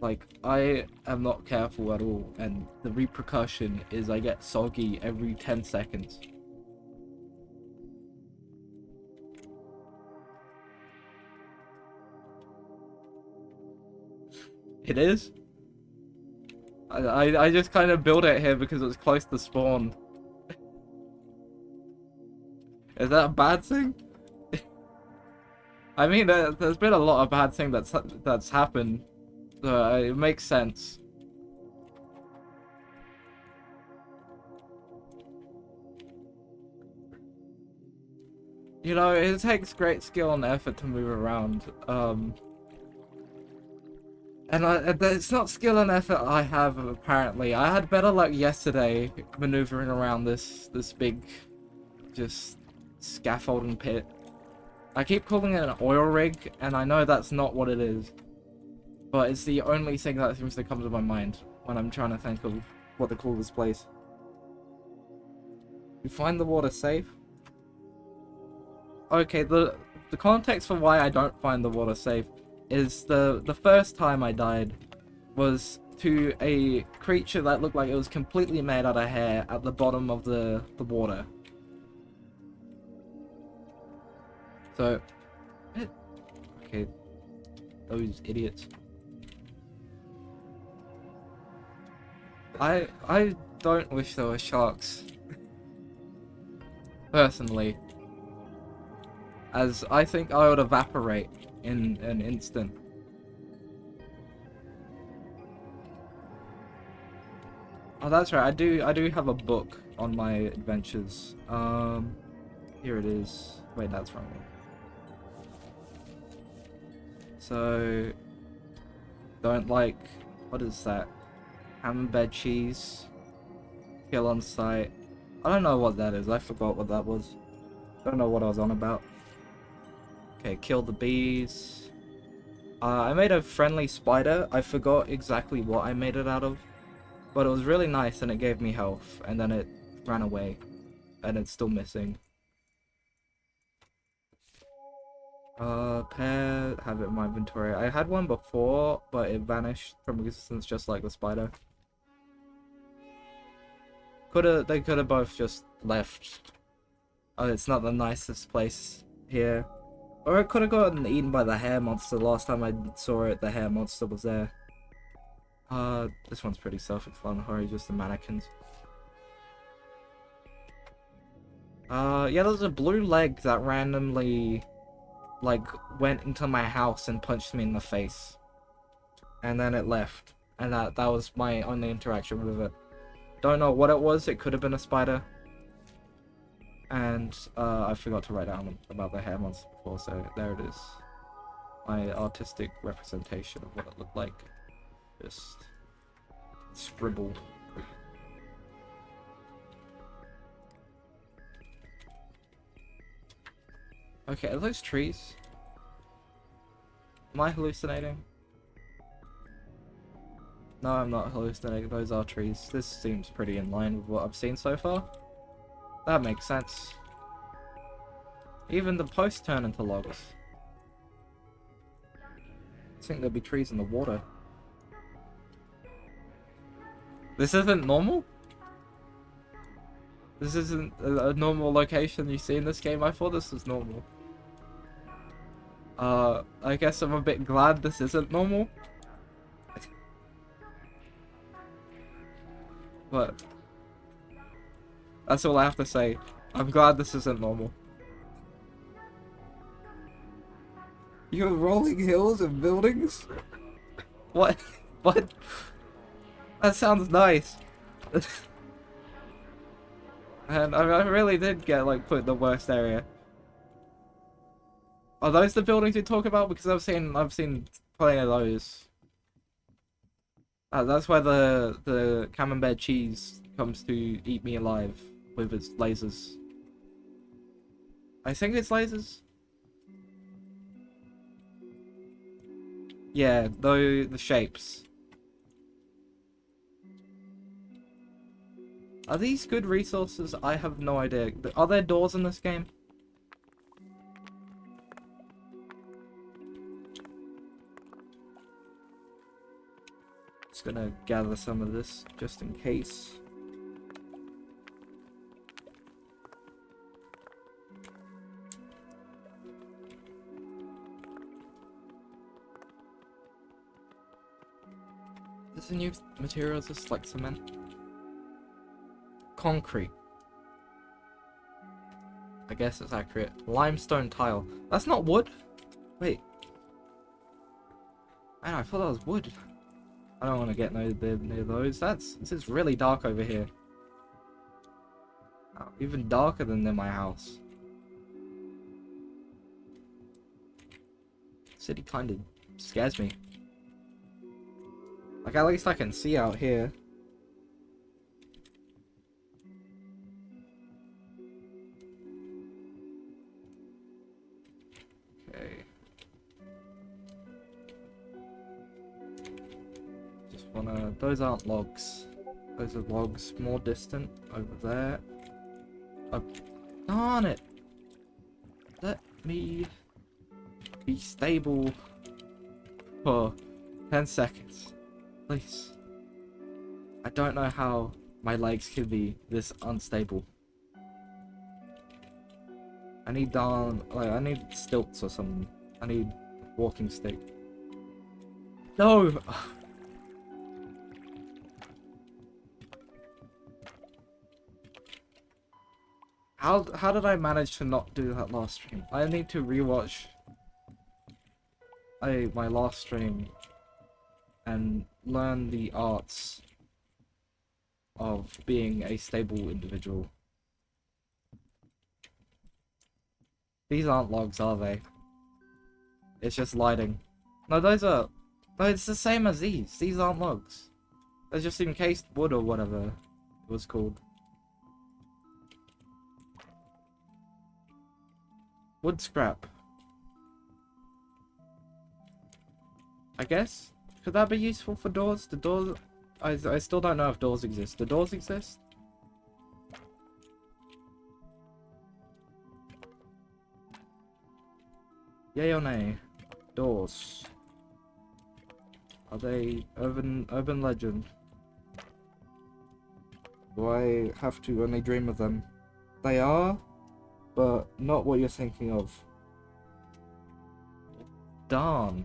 Like, I am not careful at all, and the repercussion is I get soggy every 10 seconds. It is? I just kind of built it here because it's close to spawn. Is that a bad thing? I mean, there's been a lot of bad things that's happened. So it makes sense. You know, it takes great skill and effort to move around. And it's not skill and effort I have, apparently. I had better luck yesterday maneuvering around this big, just, scaffolding pit. I keep calling it an oil rig, and I know that's not what it is. But it's the only thing that seems to come to my mind when I'm trying to think of what to call this place. You find the water safe? Okay, the context for why I don't find the water safe is the first time I died was to a creature that looked like it was completely made out of hair at the bottom of the water. So, okay, those idiots. I don't wish there were sharks. Personally. As I think I would evaporate in an instant. Oh, that's right. I do have a book on my adventures. Here it is. Wait, that's wrong. So, don't like, what is that? Camembert cheese. Kill on sight. I don't know what that is. I forgot what that was. Don't know what I was on about. Okay, kill the bees. I made a friendly spider. I forgot exactly what I made it out of. But it was really nice and it gave me health. And then it ran away. And it's still missing. Pear, have it in my inventory. I had one before, but it vanished from existence just like the spider. They could have both just left. Oh, it's not the nicest place here. Or it could have gotten eaten by the hair monster. Last time I saw it, the hair monster was there. This one's pretty self-explanatory, just the mannequins. Yeah, there's a blue leg that randomly, like, went into my house and punched me in the face. And then it left. And that was my only interaction with it. Don't know what it was, it could have been a spider. And, I forgot to write down about the hair monster before, so there it is. My artistic representation of what it looked like. Just scribbled. Okay, are those trees? Am I hallucinating? No, I'm not hallucinating. Those are trees. This seems pretty in line with what I've seen so far. That makes sense. Even the posts turn into logs. I think there'd be trees in the water. This isn't normal? This isn't a normal location you see in this game? I thought this was normal. I guess I'm a bit glad this isn't normal. But that's all I have to say. I'm glad this isn't normal. You have rolling hills and buildings? What? What? That sounds nice. And I really did get, like, put in the worst area. Are those the buildings you talk about? Because I've seen plenty of those. That's where the camembert cheese comes to eat me alive with its lasers. I think it's lasers. Yeah, though the shapes. Are these good resources? I have no idea. Are there doors in this game? Just gonna gather some of this just in case. Is this a new material? Is this like cement? Concrete. I guess it's accurate. Limestone tile. That's not wood? Wait. I thought that was wood. I don't want to get near those. This is really dark over here. Oh, even darker than in my house. City kind of scares me. Like, at least I can see out here. Okay. Just wanna... Those aren't logs. Those are logs more distant over there. Oh, darn it! Let me be stable for 10 seconds. Please. I don't know how my legs can be this unstable. I need I need stilts or something. I need walking stick. No! How did I manage to not do that last stream? I need to rewatch my last stream and learn the arts of being a stable individual. These aren't logs, are they? It's just lighting. No, those are... No, it's the same as these. These aren't logs. They're just encased wood or whatever it was called. Wood scrap. I guess? Could that be useful for doors? The doors... I still don't know if doors exist. Do doors exist? Yay or nay? Doors. Are they urban legend? Do I have to only dream of them? They are, but not what you're thinking of. Darn.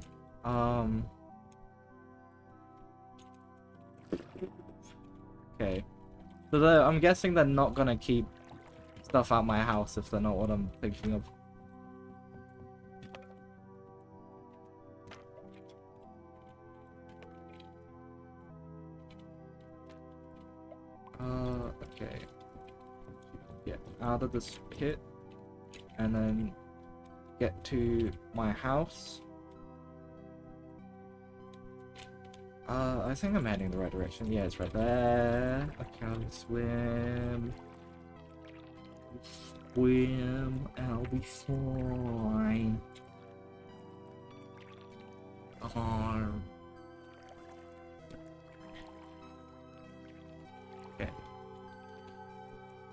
Okay. So I'm guessing they're not gonna keep stuff out my house if they're not what I'm thinking of. Okay. Get out of this pit and then get to my house. I think I'm heading the right direction. Yeah, it's right there. I can swim. Swim, I'll be fine. Okay.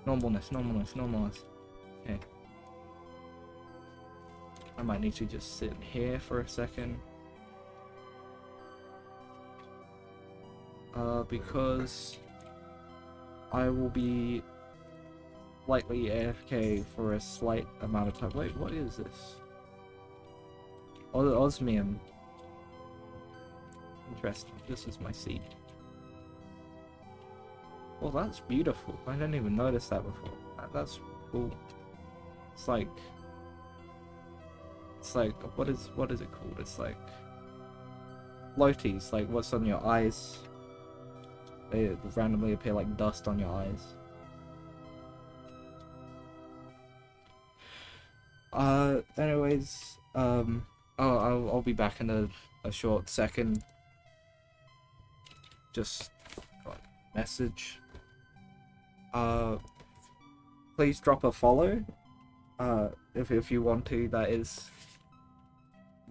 Normalness. Okay. I might need to just sit here for a second. Because I will be likely AFK for a slight amount of time. Wait, what is this? Osmium. Interesting. This is my seed. Oh, that's beautiful. I didn't even notice that before. That's cool. It's like what is it called? It's like floaties, like what's on your eyes. They randomly appear like dust on your eyes. Anyways, I'll be back in a short second. just got a message. Please drop a follow. If you want to, that is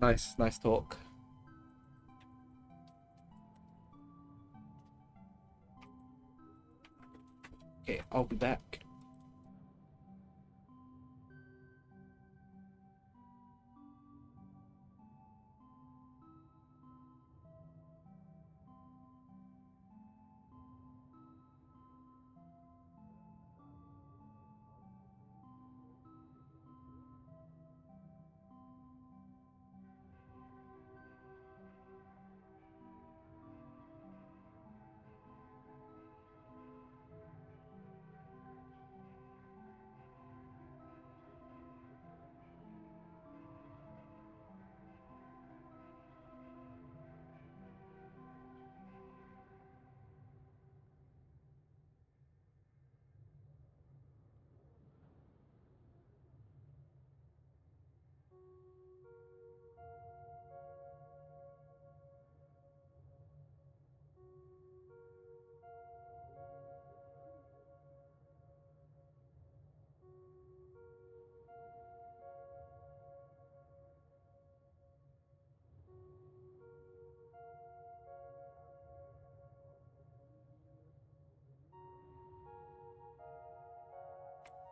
nice talk. Okay, I'll be back.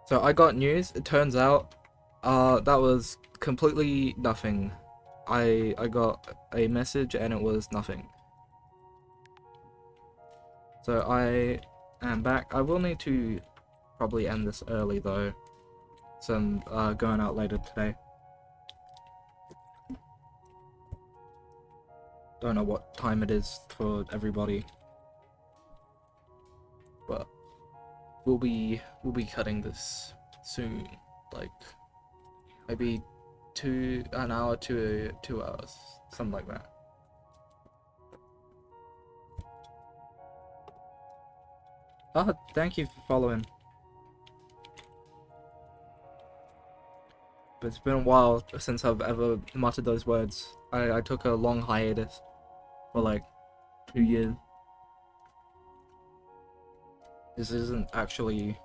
So I got news. It turns out, that was completely nothing. I got a message and it was nothing. So I am back. I will need to probably end this early though, so I'm going out later today. Don't know what time it is for everybody, but we'll be cutting this soon, like maybe an hour to 2 hours, something like that. Oh, thank you for following. But it's been a while since I've ever muttered those words. I took a long hiatus for like 2 years. This isn't actually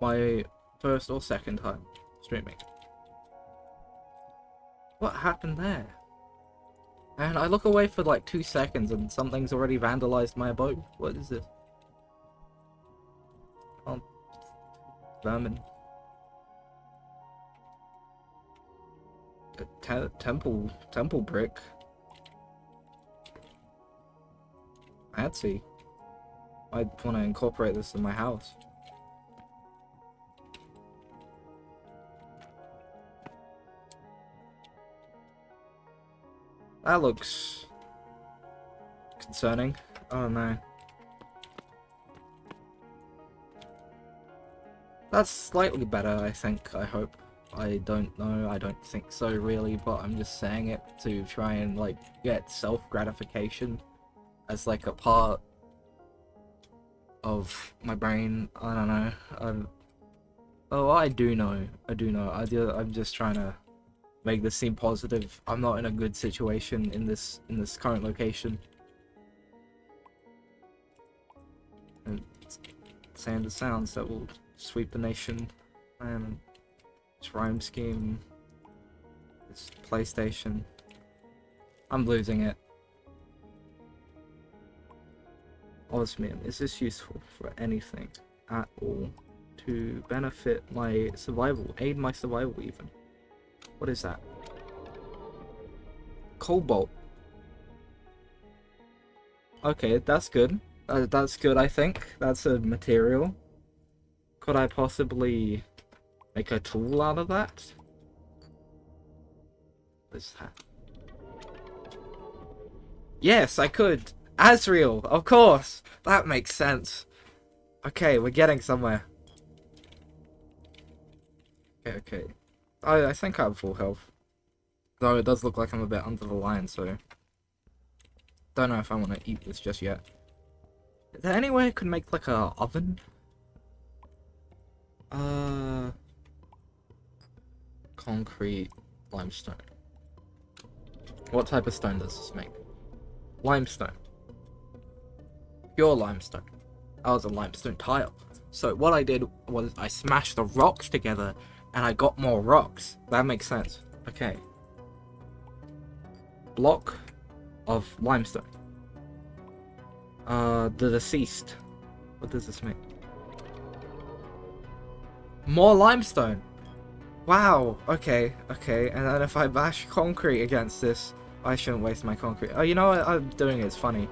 my first or second time streaming. What happened there? And I look away for like 2 seconds and something's already vandalized my abode. What is this? Oh, vermin. Temple brick. Fancy. I want to incorporate this in my house. That looks concerning. Oh no. That's slightly better, I think, I hope. I don't know, I don't think so really, but I'm just saying it to try and like get self-gratification as like a part of my brain. I don't know. Oh, I do know. I'm just trying to make this seem positive. I'm not in a good situation in this current location. And saying the sounds that will sweep the nation, and this rhyme scheme, this PlayStation. I'm losing it. Osmium, is this useful for anything at all? To benefit my survival, aid my survival even. What is that? Cobalt. Okay, that's good. That's good, I think. That's a material. Could I possibly make a tool out of that? What is that? Yes, I could. Asriel, of course. That makes sense. Okay, we're getting somewhere. Okay. I think I have full health. Though it does look like I'm a bit under the line, so don't know if I want to eat this just yet. Is there any way I could make like a oven? Concrete, limestone. What type of stone does this make? Limestone. pure limestone. That was a limestone tile. So what I did was I smashed the rocks together and I got more rocks. That makes sense. Okay. Block of limestone. The deceased. What does this mean? More limestone. Wow. Okay. Okay. And then if I bash concrete against this, I shouldn't waste my concrete. Oh, you know what I'm doing is funny.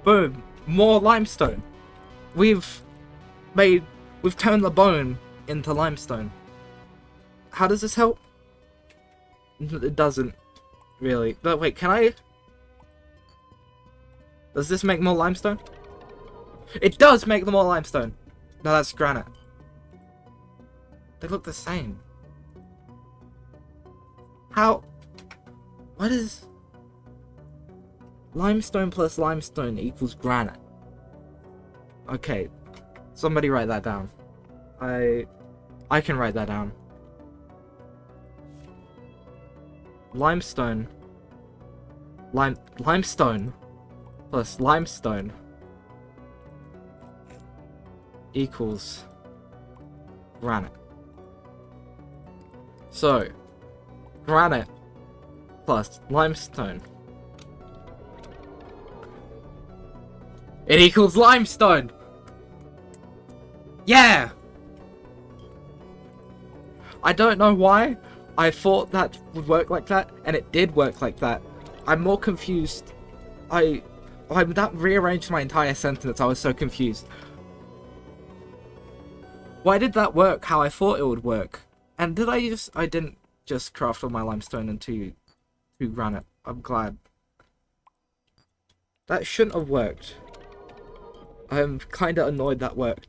Boom. More limestone. We've turned the bone into limestone. How does this help? It doesn't really. But wait, can I? Does this make more limestone? It does make more limestone. No, that's granite. They look the same. How? What is? Limestone plus limestone equals granite. Okay, somebody write that down. I can write that down. Limestone plus limestone equals granite. So, granite plus limestone, it equals limestone! Yeah! I don't know why I thought that would work like that, and it did work like that. I'm more confused. That rearranged my entire sentence. I was so confused. Why did that work how I thought it would work? And I didn't just craft all my limestone into granite. I'm glad. That shouldn't have worked. I'm kinda annoyed that worked.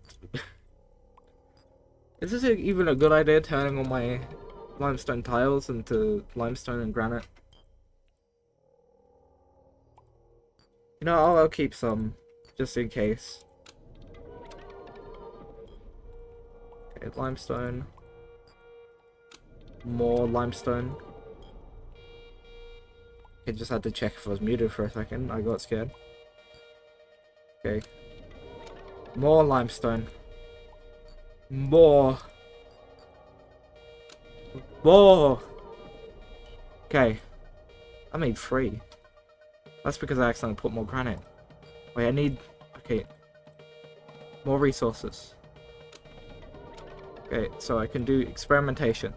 Is this even a good idea, turning all my limestone tiles into limestone and granite? You know, I'll keep some, just in case. Okay, limestone. More limestone. I just had to check if I was muted for a second. I got scared. Okay. More limestone. More. Okay. I made 3. That's because I accidentally put more granite. Wait, I need... Okay. More resources. Okay, so I can do experimentation.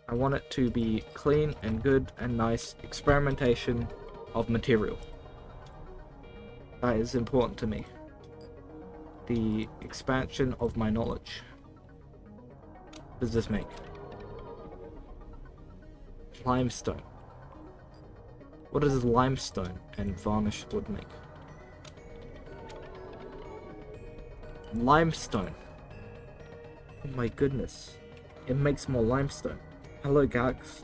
I want it to be clean and good and nice experimentation of material. That is important to me. The expansion of my knowledge. What does this make? Limestone. What does limestone and varnished wood make? Limestone. Oh my goodness. It makes more limestone. Hello, Galaxy.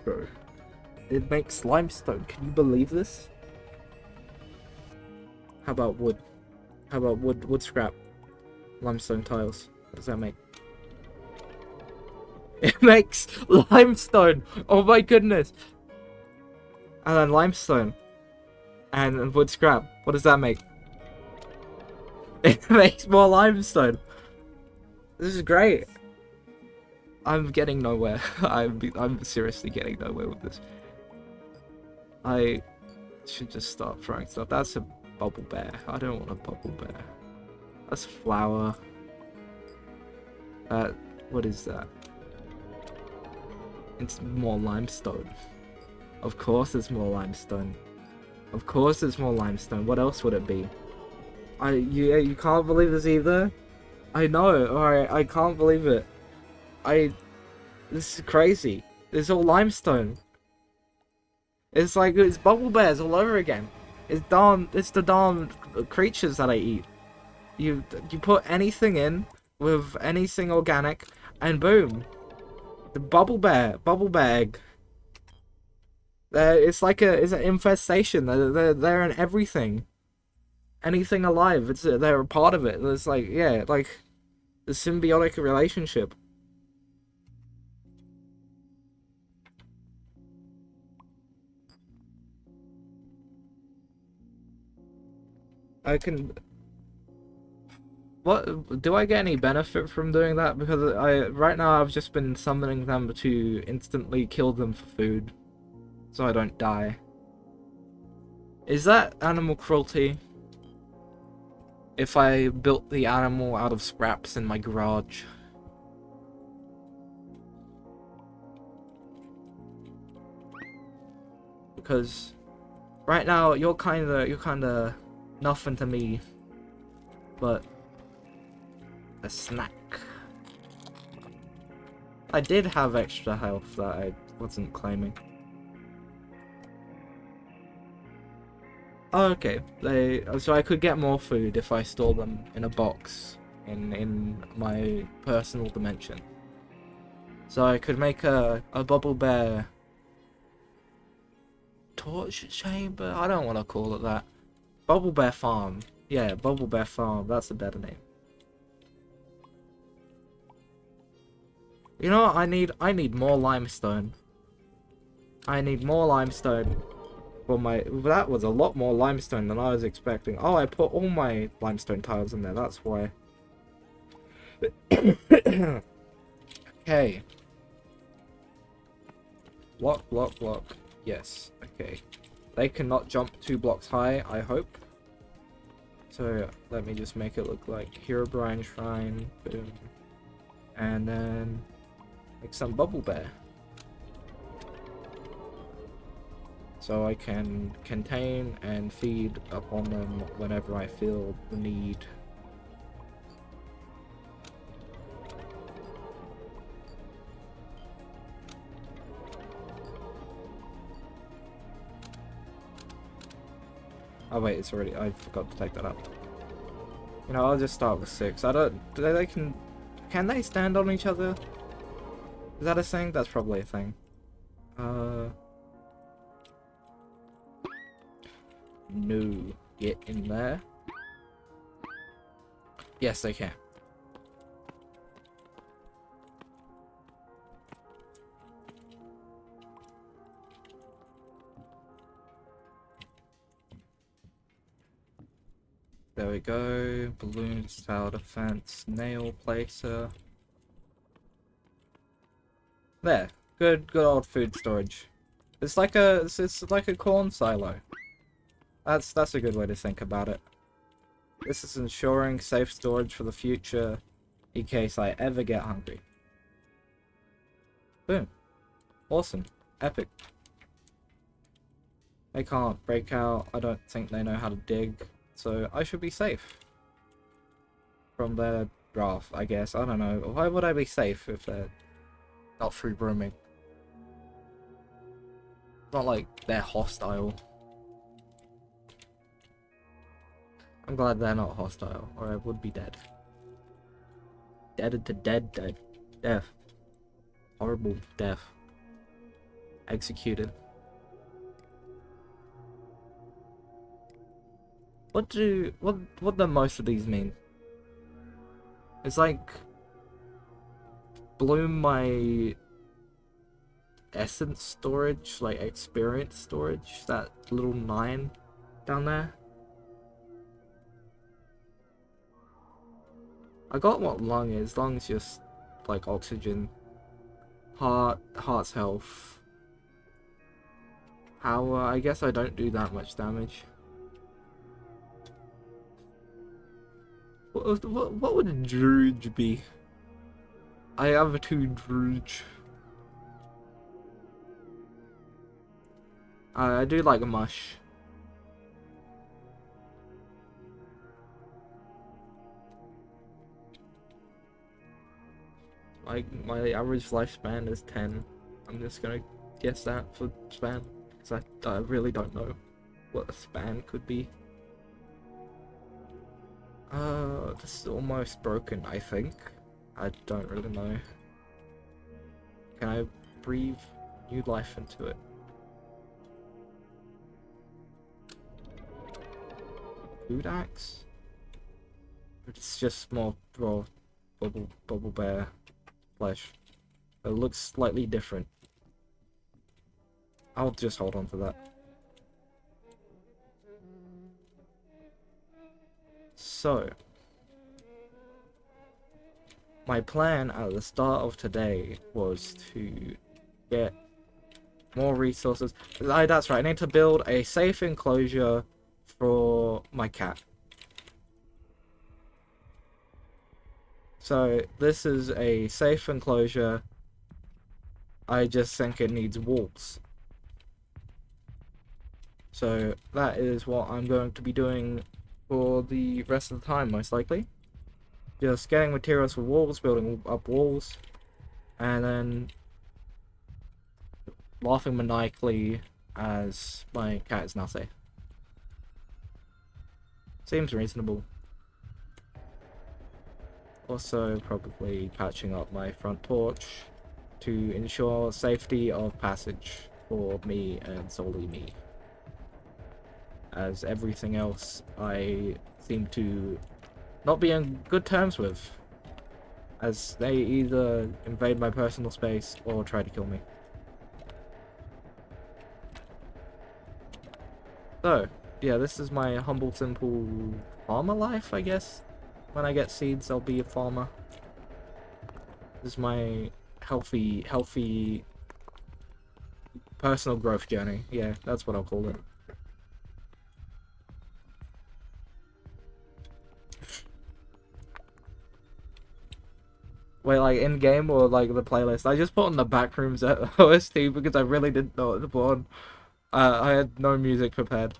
It makes limestone. Can you believe this? How about wood? How about wood scrap? Limestone tiles. What does that make? It makes limestone! Oh my goodness! And then limestone. And wood scrap. What does that make? It makes more limestone. This is great. I'm getting nowhere. I'm seriously getting nowhere with this. I should just start throwing stuff. That's a bubble bear. I don't want a bubble bear. That's a flower. What is that? It's more limestone. Of course it's more limestone. Of course it's more limestone. What else would it be? You can't believe this either? I know, alright, I can't believe it. This is crazy. It's all limestone. It's like, it's bubble bears all over again. It's the darn creatures that I eat. You put anything in with anything organic, and boom. The bubble bag. It's an infestation. They're in everything. Anything alive, they're a part of it. It's like, yeah, like the symbiotic relationship. I can. What do I get any benefit from doing that? Because right now I've just been summoning them to instantly kill them for food, so I don't die. Is that animal cruelty? If I built the animal out of scraps in my garage. Because right now you're kinda nothing to me, but a snack. I did have extra health that I wasn't claiming. Oh, okay. So I could get more food if I store them in a box in my personal dimension. So I could make a bubble bear torture chamber. I don't want to call it that. Bubble bear farm. Yeah, bubble bear farm. That's a better name. You know what? I need more limestone. I need more limestone. Well, that was a lot more limestone than I was expecting. Oh, I put all my limestone tiles in there. That's why. Okay. Block. Yes. Okay. They cannot jump 2 blocks high, I hope. So let me just make it look like Herobrine Shrine. Boom. And then make some bubble bear. So I can contain and feed upon them whenever I feel the need. Oh wait, it's already, I forgot to take that up. You know, I'll just start with 6. I don't, can they stand on each other? Is that a thing? That's probably a thing. No. Get in there. Yes, they can. There we go. Balloons, tower defense, nail placer. There. Good old food storage. It's like a corn silo. That's a good way to think about it. This is ensuring safe storage for the future in case I ever get hungry. Boom. Awesome. Epic. They can't break out. I don't think they know how to dig. So I should be safe from their wrath, I guess. I don't know. Why would I be safe if they're not free roaming? It's not like they're hostile. I'm glad they're not hostile, or I would be dead. Dead to dead. Death. Horrible death. Executed. What do most of these mean? It's like bloom my essence storage, like experience storage, that little 9 down there. I got what lung is. Lung's just like oxygen. Heart's health. How I guess I don't do that much damage. What would a druge be? I have a 2 druge. I do like a mush. My average lifespan is 10. I'm just gonna guess that for span, because I really don't know what a span could be. This is almost broken, I think. I don't really know. Can I breathe new life into it? Food axe? It's just more raw bubble bear flesh. It looks slightly different. I'll just hold on to that. So, my plan at the start of today was to get more resources. That's right, I need to build a safe enclosure for my cat. So, this is a safe enclosure. I just think it needs walls. So, that is what I'm going to be doing for the rest of the time, most likely. Just getting materials for walls, building up walls, and then laughing maniacally as my cat is now safe. Seems reasonable. Also, probably patching up my front porch to ensure safety of passage for me and solely me. As everything else I seem to not be on good terms with, as they either invade my personal space or try to kill me. So, yeah, this is my humble, simple farmer life, I guess. When I get seeds, I'll be a farmer. This is my healthy personal growth journey. Yeah, that's what I'll call it. Wait, like in game or like the playlist? I just put on the Backrooms OST because I really didn't know what to put on. I had no music prepared.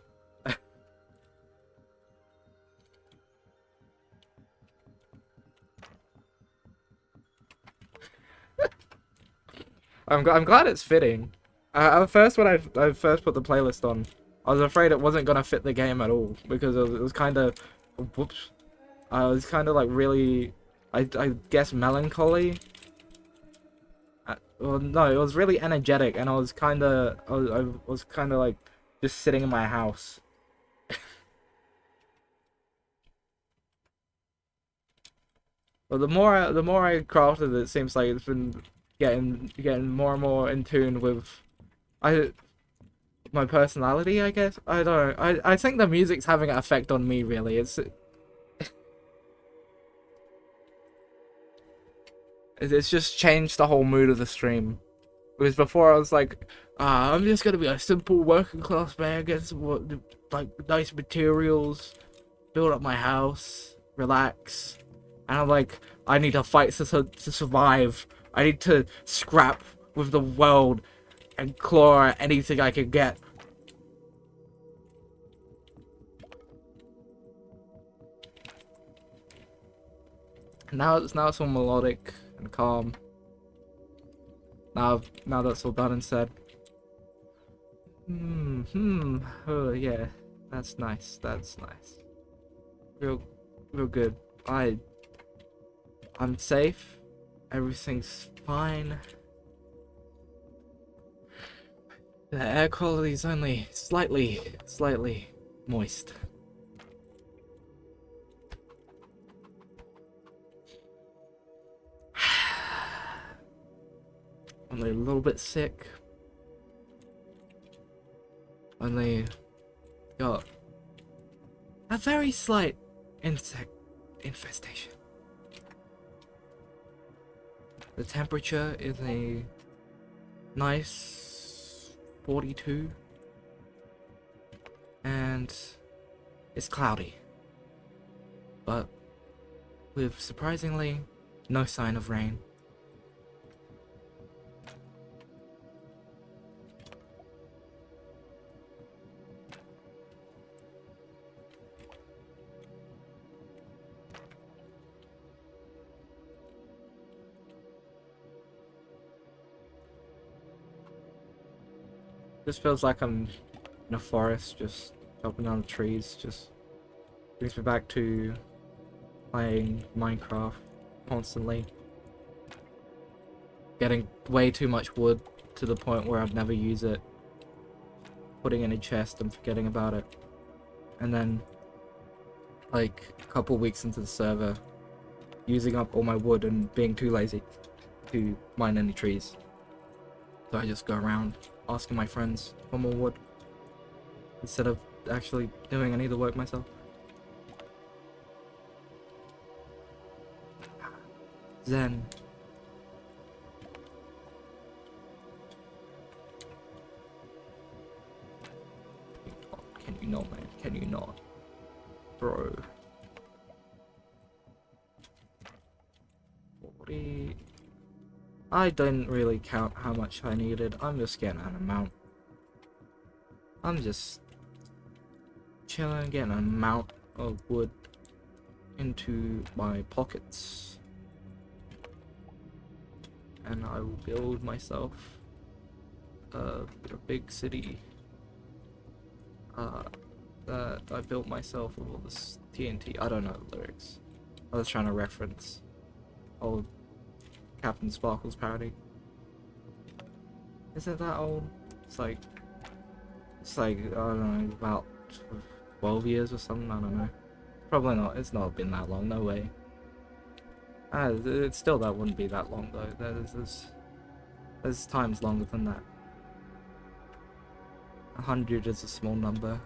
I'm glad it's fitting. At first, when I first put the playlist on, I was afraid it wasn't gonna fit the game at all because it was kind of, whoops. I was kind of like really, I guess melancholy. Well, no, it was really energetic, and I was kind of, I was kind of like just sitting in my house. But the more I crafted it, seems like it's been getting more and more in tune with my personality, I guess. I don't know. I think the music's having an effect on me, really. It's just changed the whole mood of the stream. Because before I was like, I'm just gonna be a simple working class man, get some like nice materials, build up my house, relax. And I'm like, I need to fight to survive. I need to scrap with the world and claw at anything I can get. Now it's all melodic and calm. Now that's all done and said. Oh yeah, that's nice. That's nice. Real good. I'm safe. Everything's fine. The air quality is only slightly moist. Only a little bit sick. Only got a very slight insect infestation. The temperature is a nice 42, and it's cloudy, but with surprisingly no sign of rain. This feels like I'm in a forest, just chopping down trees. Just brings me back to playing Minecraft constantly. Getting way too much wood to the point where I'd never use it. Putting it in a chest and forgetting about it. And then, like, a couple weeks into the server, using up all my wood and being too lazy to mine any trees. So I just go around asking my friends for more wood instead of actually doing any of the work myself. Zen. Can you not, man? Can you not? Bro. 40. I didn't really count how much I needed. I'm just getting an amount. I'm just chilling, getting an amount of wood into my pockets. And I will build myself a big city. That I built myself with all this TNT. I don't know the lyrics. I was trying to reference old Captain Sparkle's parody. Is it that old? It's like I don't know, about 12 years or something. I don't know. Probably not. It's not been that long. No way. It's still, that wouldn't be that long though. There's times longer than that. 100 is a small number.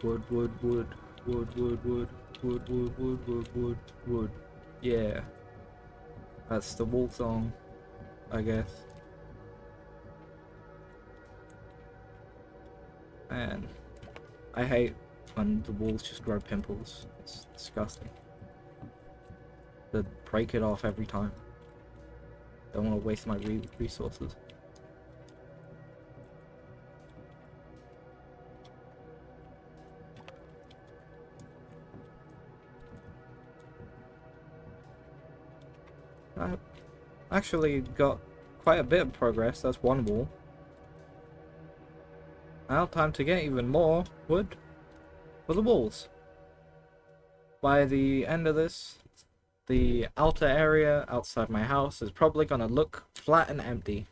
Wood, wood, wood, wood, wood, wood, wood, wood, wood, wood, wood, wood. Yeah. That's the wall song, I guess. Man, I hate when the walls just grow pimples. It's disgusting. They break it off every time. Don't want to waste my resources. I actually got quite a bit of progress. That's one wall. Now time to get even more wood for the walls. By the end of this, the outer area outside my house is probably gonna look flat and empty.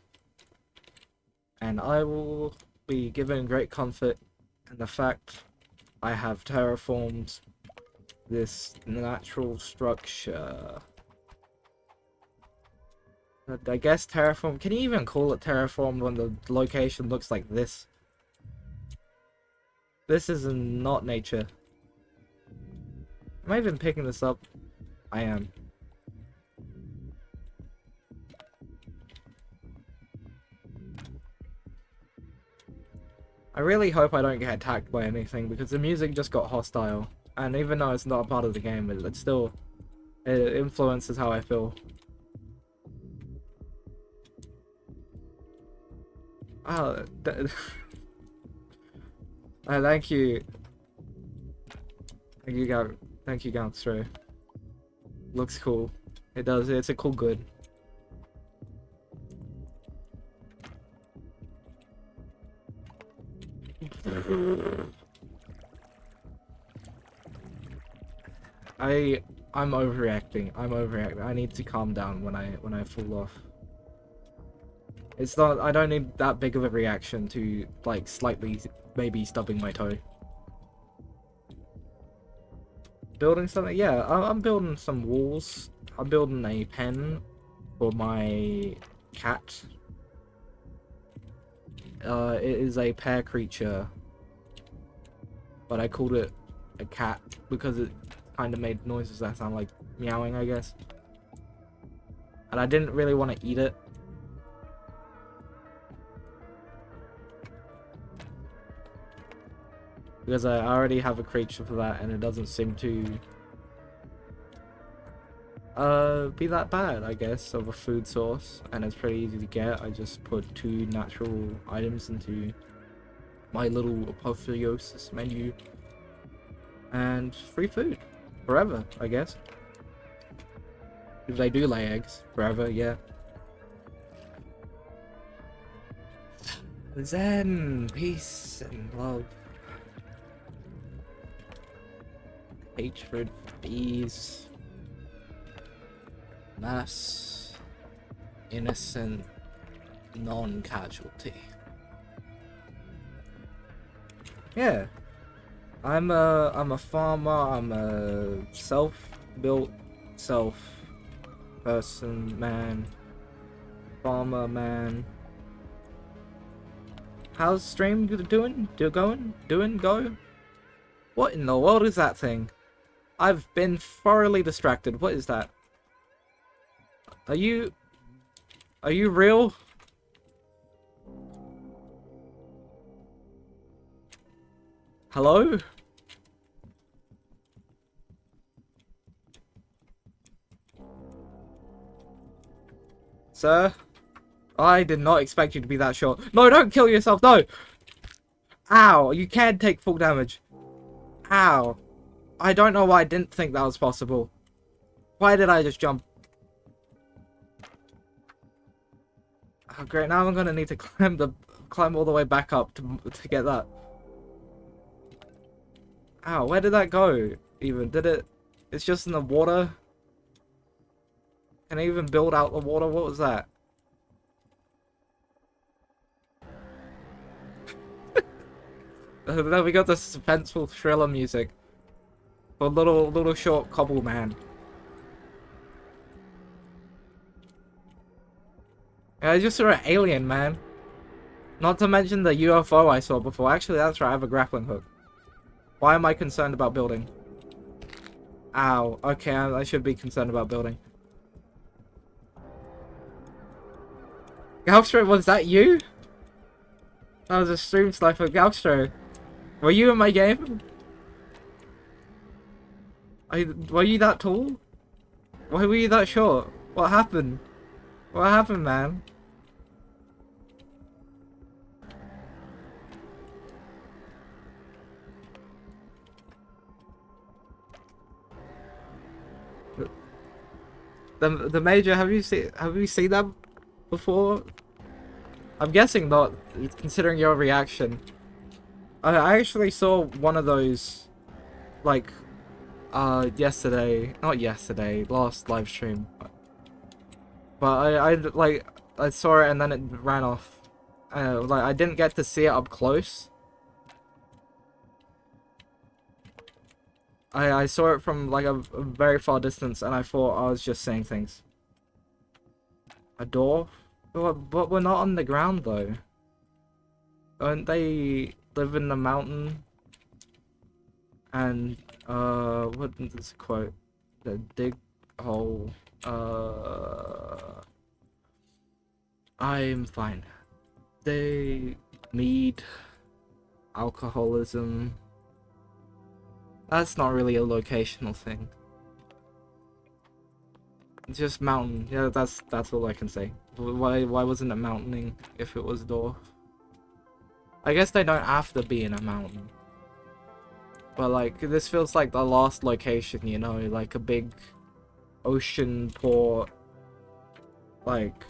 And I will be given great comfort in the fact I have terraformed this natural structure. I guess terraform. Can you even call it terraform when the location looks like this? This is not nature. Am I even picking this up? I am. I really hope I don't get attacked by anything because the music just got hostile. And even though it's not a part of the game, it still influences how I feel. Oh, thank you. Thank you, Gangster. Looks cool. It does. It's a cool good. I'm overreacting. I need to calm down when I fall off. It's not. I don't need that big of a reaction to like slightly maybe stubbing my toe. Building something? Yeah, I'm building some walls. I'm building a pen for my cat. It is a pear creature, but I called it a cat because it kind of made noises that sound like meowing, I guess. And I didn't really want to eat it. Because I already have a creature for that and it doesn't seem to be that bad, I guess, of a food source, and it's pretty easy to get. I just put 2 natural items into my little apotheosis menu and free food forever, I guess. If they do lay eggs forever, yeah. Zen, peace and love. Hatred, bees, mass, innocent, non-casualty. Yeah, I'm a farmer. I'm a self-built person, man, farmer, man. How's stream doing? Go? What in the world is that thing? I've been thoroughly distracted. What is that? Are you real? Hello? Sir? I did not expect you to be that short. No, don't kill yourself, no! Ow, you can take full damage. Ow. I don't know why I didn't think that was possible. Why did I just jump? Oh great, now I'm gonna need to climb all the way back up to get that. Ow, where did that go? Even, did it... It's just in the water? Can I even build out the water? What was that? Then we got the suspenseful thriller music. For little short cobble man. Yeah, I just saw an alien, man. Not to mention the UFO I saw before. Actually, that's right, I have a grappling hook. Why am I concerned about building? Ow. Okay, I should be concerned about building. Galstro, was that you? That was a stream sniper. Galstro, were you in my game? Were you that tall? Why were you that short? What happened? What happened, man? The Major, have you seen that before? I'm guessing not, considering your reaction. I actually saw one of those, like, yesterday. Not yesterday, last live stream. But I saw it and then it ran off. Like, I didn't get to see it up close. I saw it from, like, a very far distance and I thought I was just saying things. A door? But we're not on the ground, though. Don't they live in the mountain? And, what is this quote? The dig hole. I'm fine. They mead, alcoholism. That's not really a locational thing. It's just mountain. Yeah, that's all I can say. Why wasn't it mountaining if it was door? I guess they don't have to be in a mountain. But like, this feels like the last location, you know, like a big ocean port, like,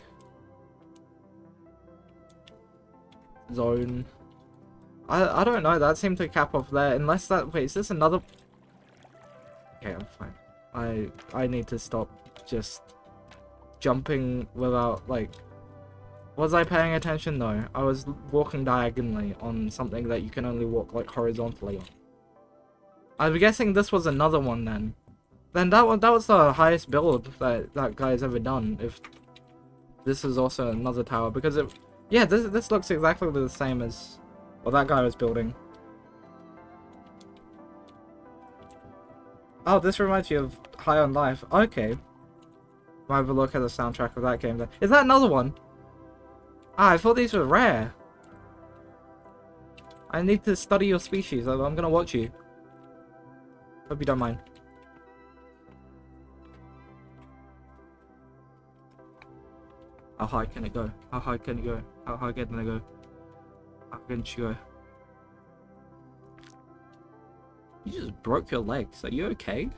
zone. I don't know, that seemed to cap off there, unless that, wait, is this another? Okay, I'm fine. I need to stop just jumping without, like, was I paying attention? No, I was walking diagonally on something that you can only walk, like, horizontally on. I'm guessing this was another one then. Then that was the highest build that guy's ever done, if this is also another tower, because it, yeah, this looks exactly the same as what that guy was building. Oh, this reminds you of High on Life. Okay. Might have a look at the soundtrack of that game then. Is that another one? Ah, I thought these were rare. I need to study your species. I'm gonna watch you. Hope you don't mind. How high can it go? How high can it go? How high can it go? How can she go? You just broke your legs. Are you okay?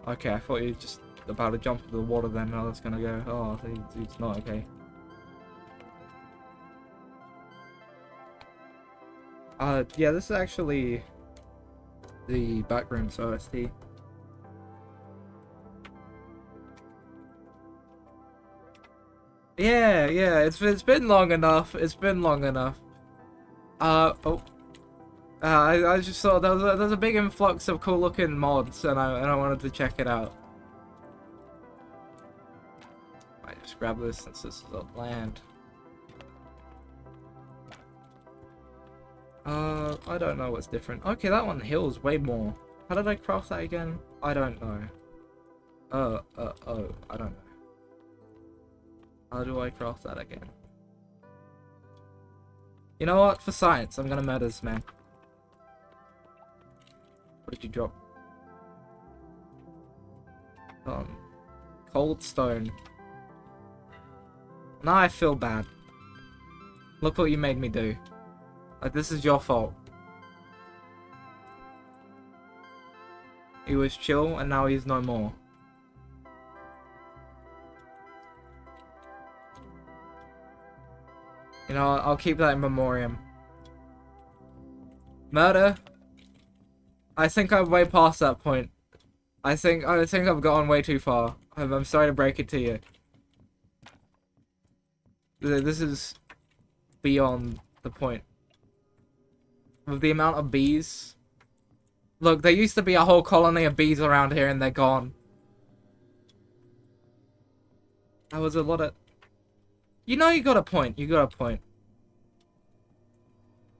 Okay, I thought you were just about to jump into the water then. I was gonna go, oh, it's not okay. Yeah, this is actually the Backrooms OST. Yeah, it's been long enough. It's been long enough. Oh. I just saw there's a big influx of cool looking mods, and I wanted to check it out. Let's grab this since this is up land. I don't know what's different. Okay, that one heals way more. How did I craft that again? I don't know. Oh, I don't know. How do I craft that again? You know what? For science, I'm gonna murder this man. What did you drop? Cold stone. Now I feel bad. Look what you made me do. Like, this is your fault. He was chill, and now he's no more. You know, I'll keep that in memoriam. Murder? I think I'm way past that point. I think I've gone way too far. I'm sorry to break it to you. This is beyond the point. With the amount of bees. Look, there used to be a whole colony of bees around here and they're gone. That was a lot of... You know, you got a point. You got a point.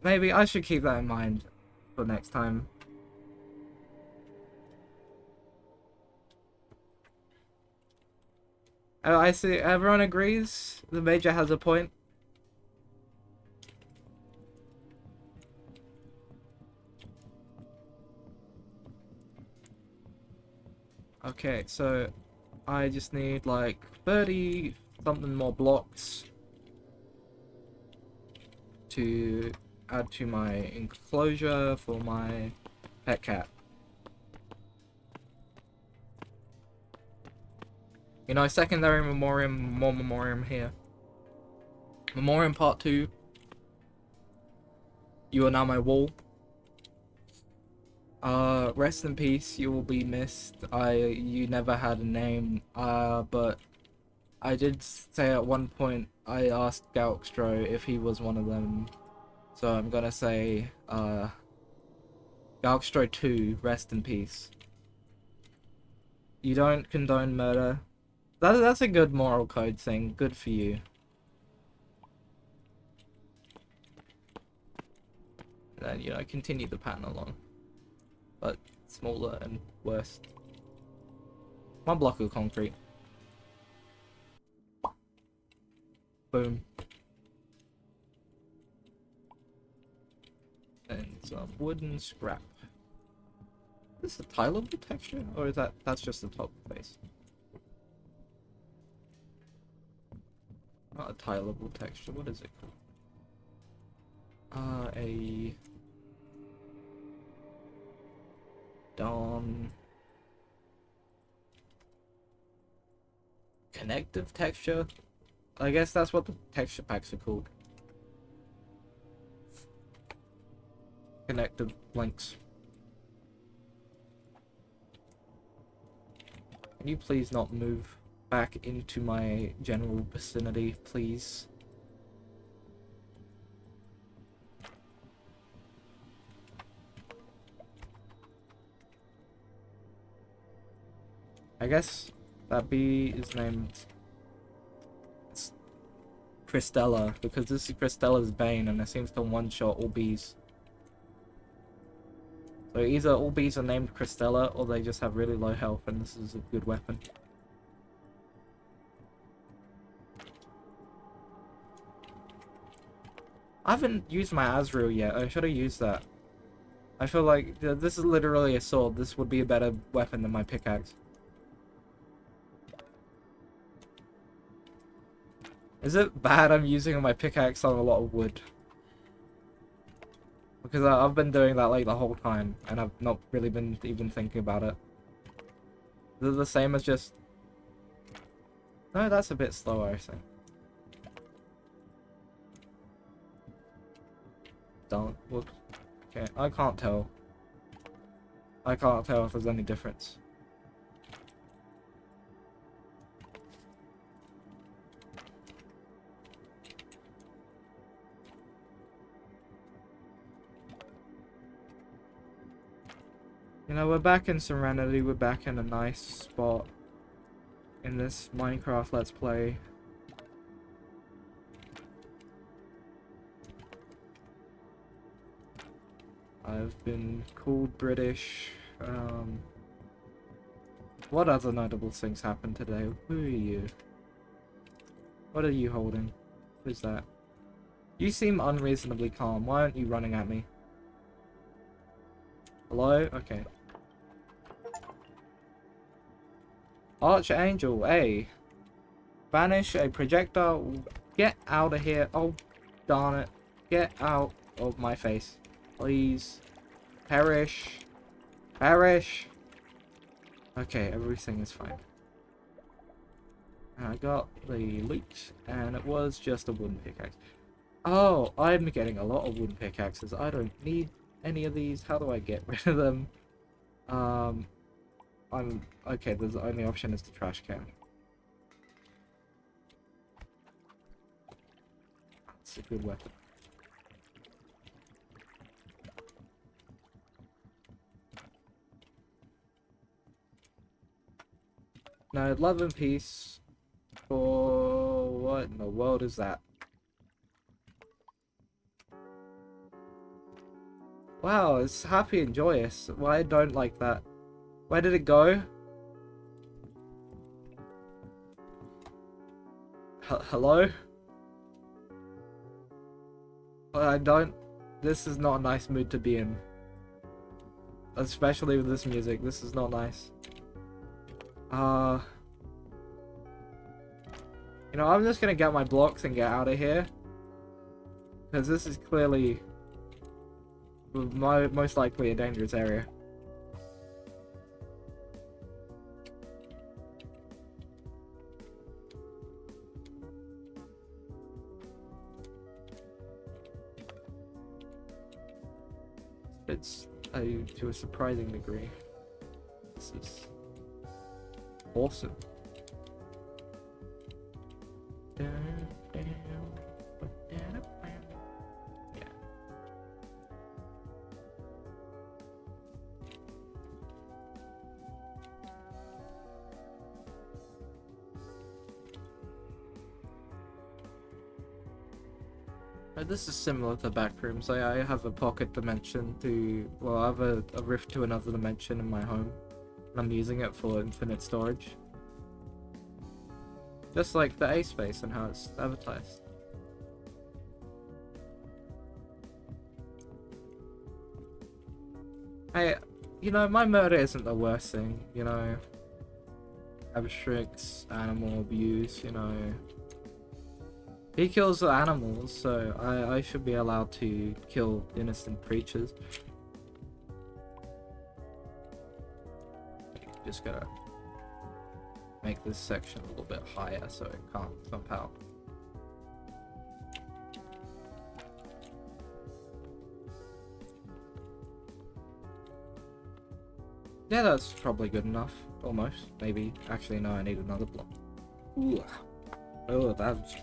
Maybe I should keep that in mind for next time. Oh, I see. Everyone agrees? The Major has a point? Okay, so I just need like 30 something more blocks to add to my enclosure for my pet cat. You know, secondary memoriam, more memoriam here. Memoriam part 2. You are now my wall. Rest in peace, you will be missed. You never had a name, but I did say at one point, I asked Galkstro if he was one of them. So I'm gonna say, Galkstro 2, rest in peace. You don't condone murder. That's a good moral code thing. Good for you. And then, you know, continue the pattern along. But smaller and worse. One block of concrete. Boom. And some wooden scrap. Is this a tileable texture? Or is that's just the top face? Not a tileable texture, what is it called? A Dawn connective texture? I guess that's what the texture packs are called. Connective links. Can you please not move back into my general vicinity, please? I guess that bee is named Christella, because this is Christella's bane and it seems to one-shot all bees. So either all bees are named Christella or they just have really low health and this is a good weapon. I haven't used my Azrael yet. I should have used that. I feel like this is literally a sword. This would be a better weapon than my pickaxe. Is it bad I'm using my pickaxe on a lot of wood? Because I've been doing that like the whole time and I've not really been even thinking about it. Is it the same as just... No, that's a bit slower, I think. Don't look. Okay, I can't tell. I can't tell if there's any difference. You know, we're back in Serenity, we're back in a nice spot in this Minecraft Let's Play. I've been called British. What other notable things happened today? Who are you? What are you holding? Who's that? You seem unreasonably calm. Why aren't you running at me? Hello? Okay. Archangel, A. Banish a projectile. Get out of here. Oh, darn it. Get out of my face. Please. Perish. Perish. Okay, everything is fine. I got the loot, and it was just a wooden pickaxe. Oh, I'm getting a lot of wooden pickaxes. I don't need any of these. How do I get rid of them? I'm okay. The only option is the trash can. That's a good weapon. No, love and peace. For what in the world is that? Wow, it's happy and joyous. Why I don't like that? Where did it go? Hello? I don't... This is not a nice mood to be in. Especially with this music. This is not nice. You know, I'm just gonna get my blocks and get out of here. Because this is clearly... most likely a dangerous area. It's to a surprising degree. This is awesome. Yeah. This is similar to Backrooms. I have a pocket dimension to... Well, I have a rift to another dimension in my home. And I'm using it for infinite storage. Just like the A space and how it's advertised. Hey, you know, my murder isn't the worst thing, you know. Abstracts, animal abuse, you know. He kills the animals, so I should be allowed to kill innocent creatures. Just gotta make this section a little bit higher so it can't jump out. Yeah, that's probably good enough. Almost. Maybe. Actually, no, I need another block. Ooh. Oh, that's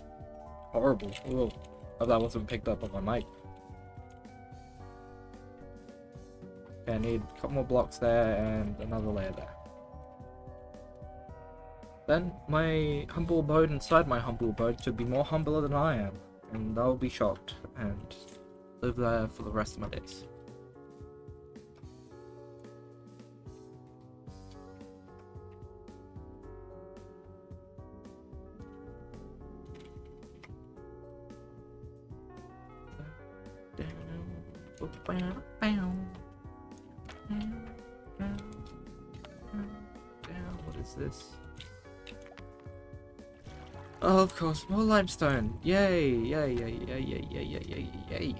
horrible. Oh, that wasn't picked up on my mic. Okay, I need a couple more blocks there and another layer there. Then my humble abode inside my humble abode should be more humbler than I am, and I'll be shocked and live there for the rest of my days. What is this? Oh, of course, more limestone. Yay, yay, yay, yay, yay, yay, yay, yay, yay.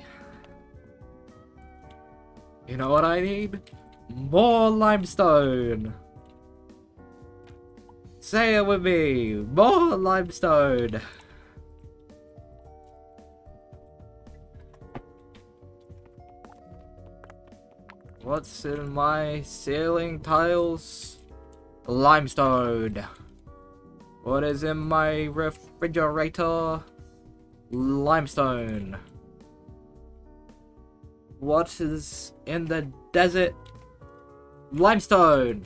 You know what I need? More limestone. Say it with me. More limestone. What's in my ceiling tiles? Limestone. What is in my refrigerator? Limestone. What is in the desert? Limestone.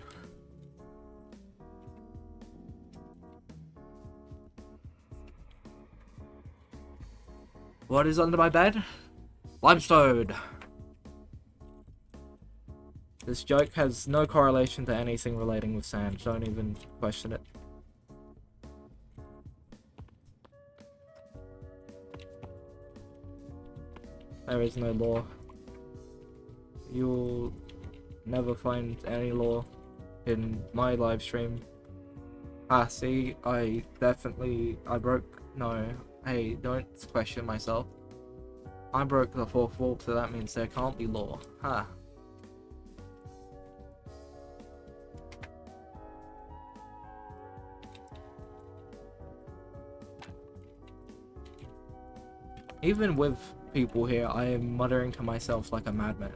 What is under my bed? Limestone. This joke has no correlation to anything relating with sand. Don't even question it. There is no law. You'll never find any law in my live stream. Ah, see, I broke. No, hey, don't question myself. I broke the fourth wall, so that means there can't be law. Ha. Even with people here, I am muttering to myself like a madman.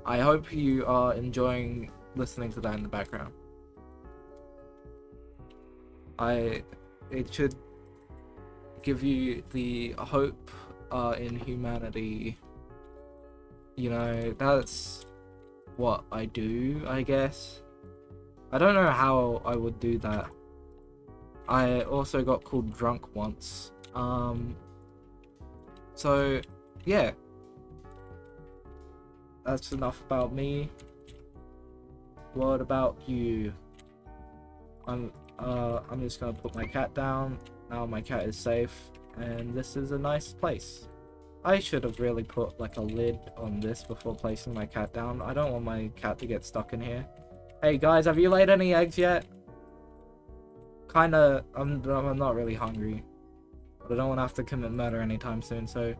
I hope you are enjoying listening to that in the background. It should give you the hope in humanity. You know, that's what I do, I guess. I don't know how I would do that. I also got called drunk once. So, yeah. That's enough about me. What about you? I'm just gonna put my cat down. Now my cat is safe, and this is a nice place. I should have really put like a lid on this before placing my cat down. I don't want my cat to get stuck in here. Hey guys, have you laid any eggs yet? Kinda, I'm not really hungry, but I don't want to have to commit murder anytime soon. So,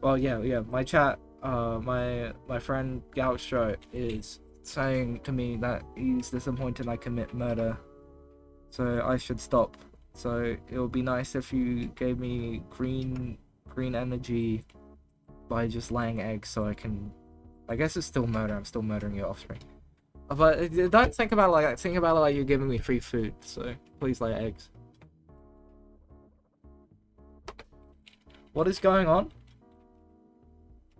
well, yeah. My chat, my friend Gaucho is saying to me that he's disappointed I commit murder, so I should stop. So it would be nice if you gave me green energy by just laying eggs, so I can. I guess it's still murder. I'm still murdering your offspring. But don't think about it like that. Think about it like you're giving me free food. So please lay eggs. What is going on?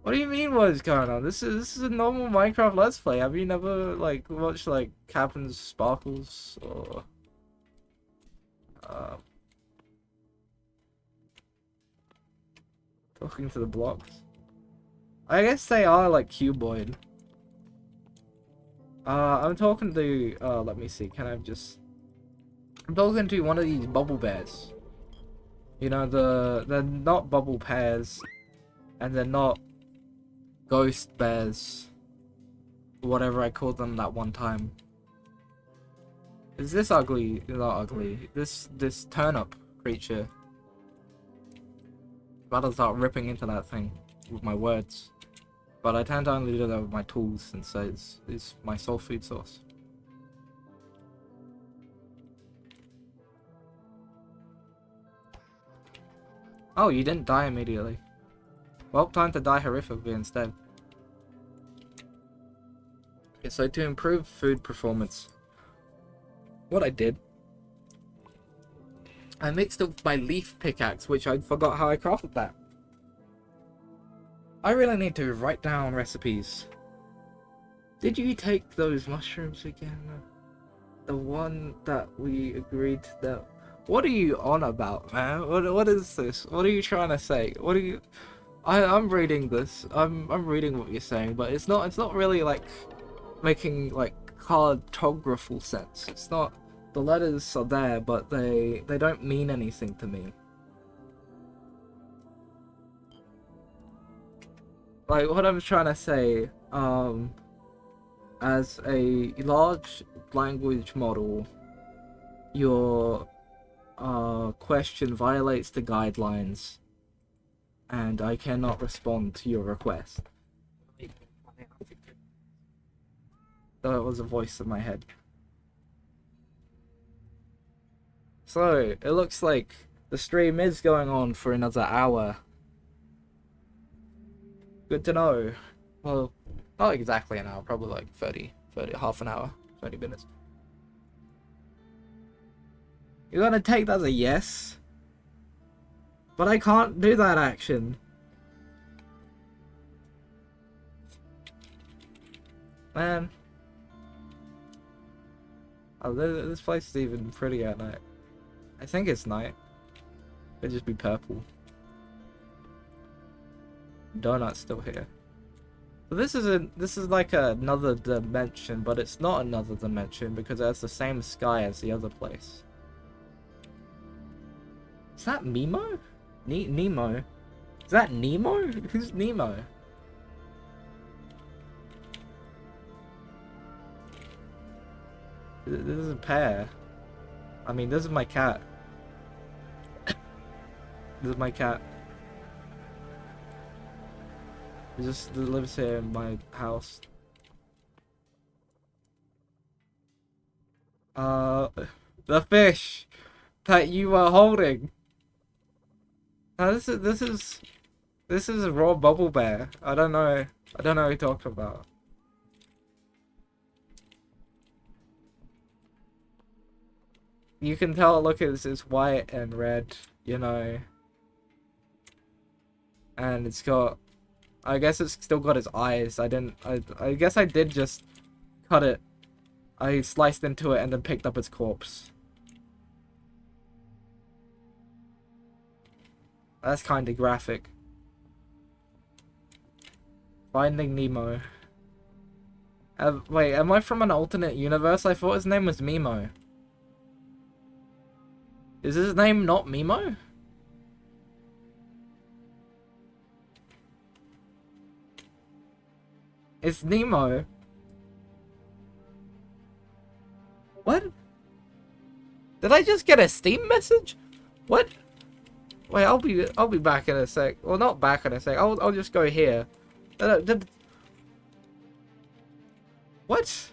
What do you mean what is going on? This is a normal Minecraft Let's Play. Have you never like watched like Captain's Sparkles or talking to the blocks? I guess they are like cuboid. I'm talking to let me see, I'm talking to one of these bubble bears. You know, they're not bubble pears, and they're not ghost bears, whatever I called them that one time. Is this ugly? Not ugly. This turnip creature. About to start ripping into that thing with my words, but I tend to only do that with my tools, since it's my soul food source. Oh, you didn't die immediately. Well, time to die horrifically instead. Okay, so to improve food performance, what I did, I mixed up my leaf pickaxe, which I forgot how I crafted that. I really need to write down recipes. Did you take those mushrooms again? The one that we agreed that... What are you on about, man? What is this? What are you trying to say? What are you... I'm reading this. I'm reading what you're saying, but it's not really like making like cartographical sense. It's not... The letters are there, but they don't mean anything to me. Like, what I'm trying to say, as a large language model, your question violates the guidelines, and I cannot respond to your request. That was a voice in my head. So, it looks like the stream is going on for another hour. Good to know. Well, not exactly an hour, probably like 30, half an hour, 30 minutes. You're gonna take that as a yes? But I can't do that action. Man. Oh, this place is even pretty at night. I think it's night. It'd just be purple. Donut's still here. But this is like another dimension, but it's not another dimension because it has the same sky as the other place. Is that Nemo? Nemo? Is that Nemo? Who's Nemo? This is a pair. I mean, this is my cat. This is my cat. He just lives here in my house. The fish that you were holding. Now this is a raw bubble bear. I don't know what you're talking about. You can tell, look, it's white and red, you know. And it's got, I guess it's still got his eyes. I guess I did just cut it. I sliced into it and then picked up its corpse. That's kind of graphic. Finding Nemo. Wait, am I from an alternate universe? I thought his name was Mimo. Is his name not Mimo? It's Nemo. What? Did I just get a Steam message? What? Wait, I'll be back in a sec. Well, not back in a sec. I'll just go here. What?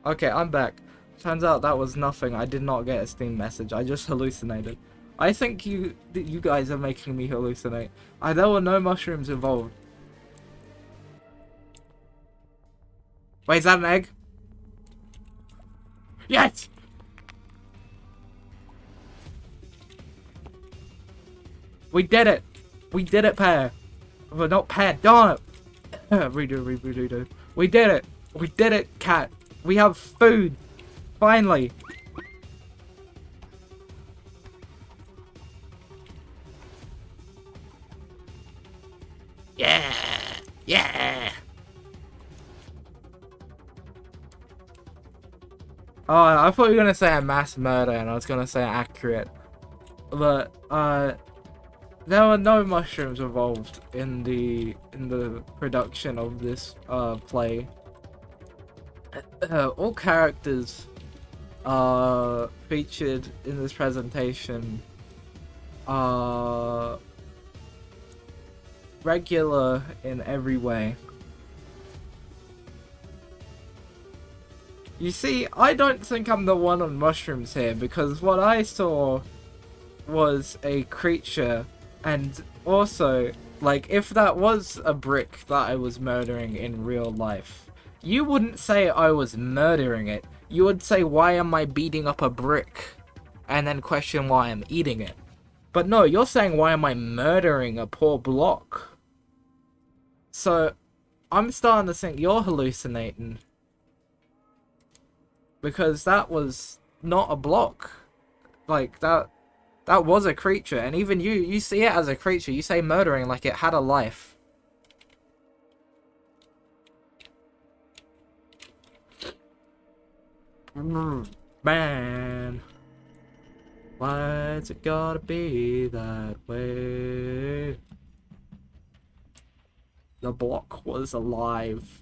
Okay, I'm back. Turns out that was nothing. I did not get a Steam message. I just hallucinated. I think you guys are making me hallucinate. There were no mushrooms involved. Wait, is that an egg? Yes! We did it! We did it, Pear! Well, not Pear, darn it! Redo. We did it! We did it, cat! We have food! Finally! Yeah! Yeah! Oh, I thought you were gonna say a mass murder and I was gonna say accurate. But, there were no mushrooms involved in the production of this, play. All characters featured in this presentation are regular in every way. You see, I don't think I'm the one on mushrooms here because what I saw was a creature, and also, like, if that was a brick that I was murdering in real life, you wouldn't say I was murdering it. You would say, why am I beating up a brick? And then question why I'm eating it. But no, you're saying, why am I murdering a poor block? So, I'm starting to think you're hallucinating. Because that was not a block. Like, that was a creature. And even you see it as a creature. You say murdering like it had a life. Man, why's it gotta be that way? The block was alive.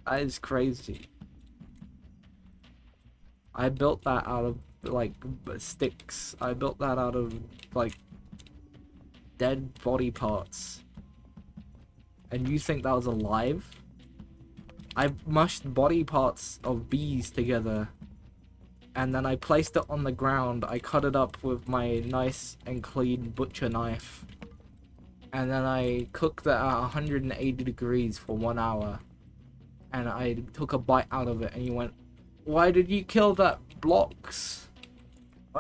That is crazy. I built that out of, like, sticks. I built that out of, like, dead body parts. And you think that was alive? I mushed body parts of bees together, and then I placed it on the ground. I cut it up with my nice and clean butcher knife, and then I cooked it at 180 degrees for 1 hour, and I took a bite out of it, and you went, why did you kill that blocks?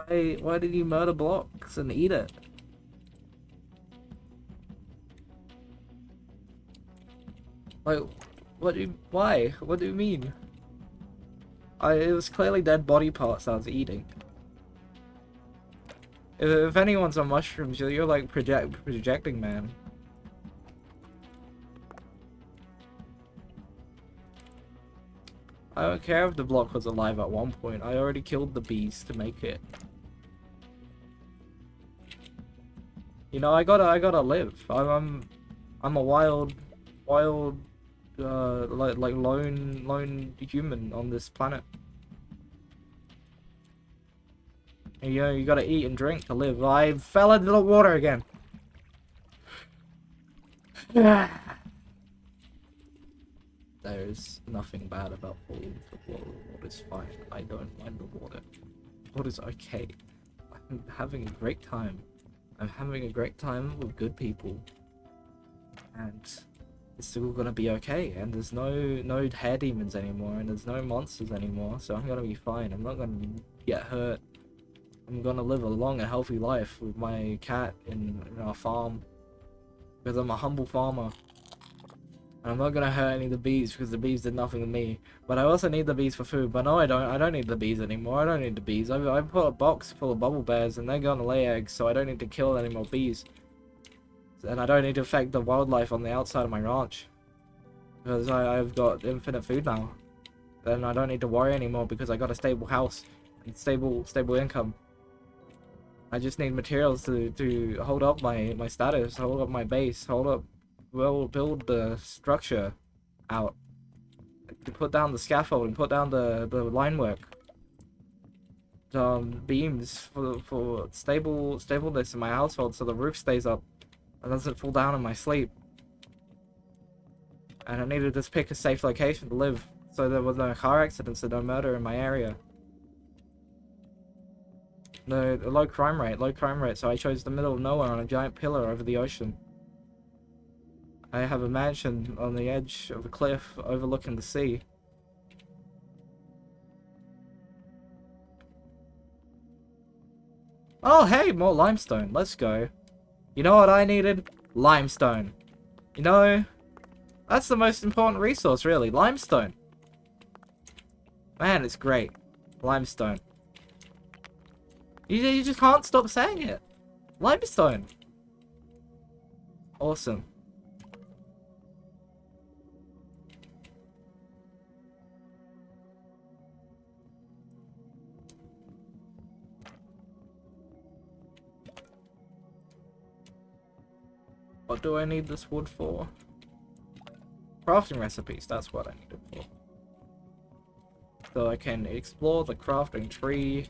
Why did you murder Blocks and eat it? Like, why? What do you mean? It was clearly dead body parts I was eating. If anyone's on mushrooms, you're like projecting, man. I don't care if the block was alive at one point. I already killed the bees to make it. You know, I gotta live. I'm a wild, like lone human on this planet. And, you know, you gotta eat and drink to live. I fell into the water again. There's nothing bad about falling into the water. Water's fine. I don't mind the water. Water's okay. I'm having a great time. I'm having a great time with good people. And it's still gonna be okay. And there's no hair demons anymore. And there's no monsters anymore. So I'm gonna be fine. I'm not gonna get hurt. I'm gonna live a long and healthy life with my cat in our farm. Because I'm a humble farmer. And I'm not gonna hurt any of the bees because the bees did nothing to me. But I also need the bees for food. But no, I don't. I don't need the bees anymore. I don't need the bees. I put a box full of bubble bears and they're gonna lay eggs, so I don't need to kill any more bees. And I don't need to affect the wildlife on the outside of my ranch. Because I've got infinite food now. Then I don't need to worry anymore because I got a stable house and stable income. I just need materials to hold up my status, hold up my base, build the structure out. To put down the scaffolding, put down the line work. Beams for stableness in my household so the roof stays up and doesn't fall down in my sleep. And I need to just pick a safe location to live so there was no car accidents and no murder in my area. No, low crime rate, so I chose the middle of nowhere on a giant pillar over the ocean. I have a mansion on the edge of a cliff overlooking the sea. Oh hey, more limestone, let's go. You know what I needed? Limestone. You know, that's the most important resource really, limestone. Man, it's great. Limestone. You just can't stop saying it. Limestone. Awesome. What do I need this wood for? Crafting recipes, that's what I need it for. So I can explore the crafting tree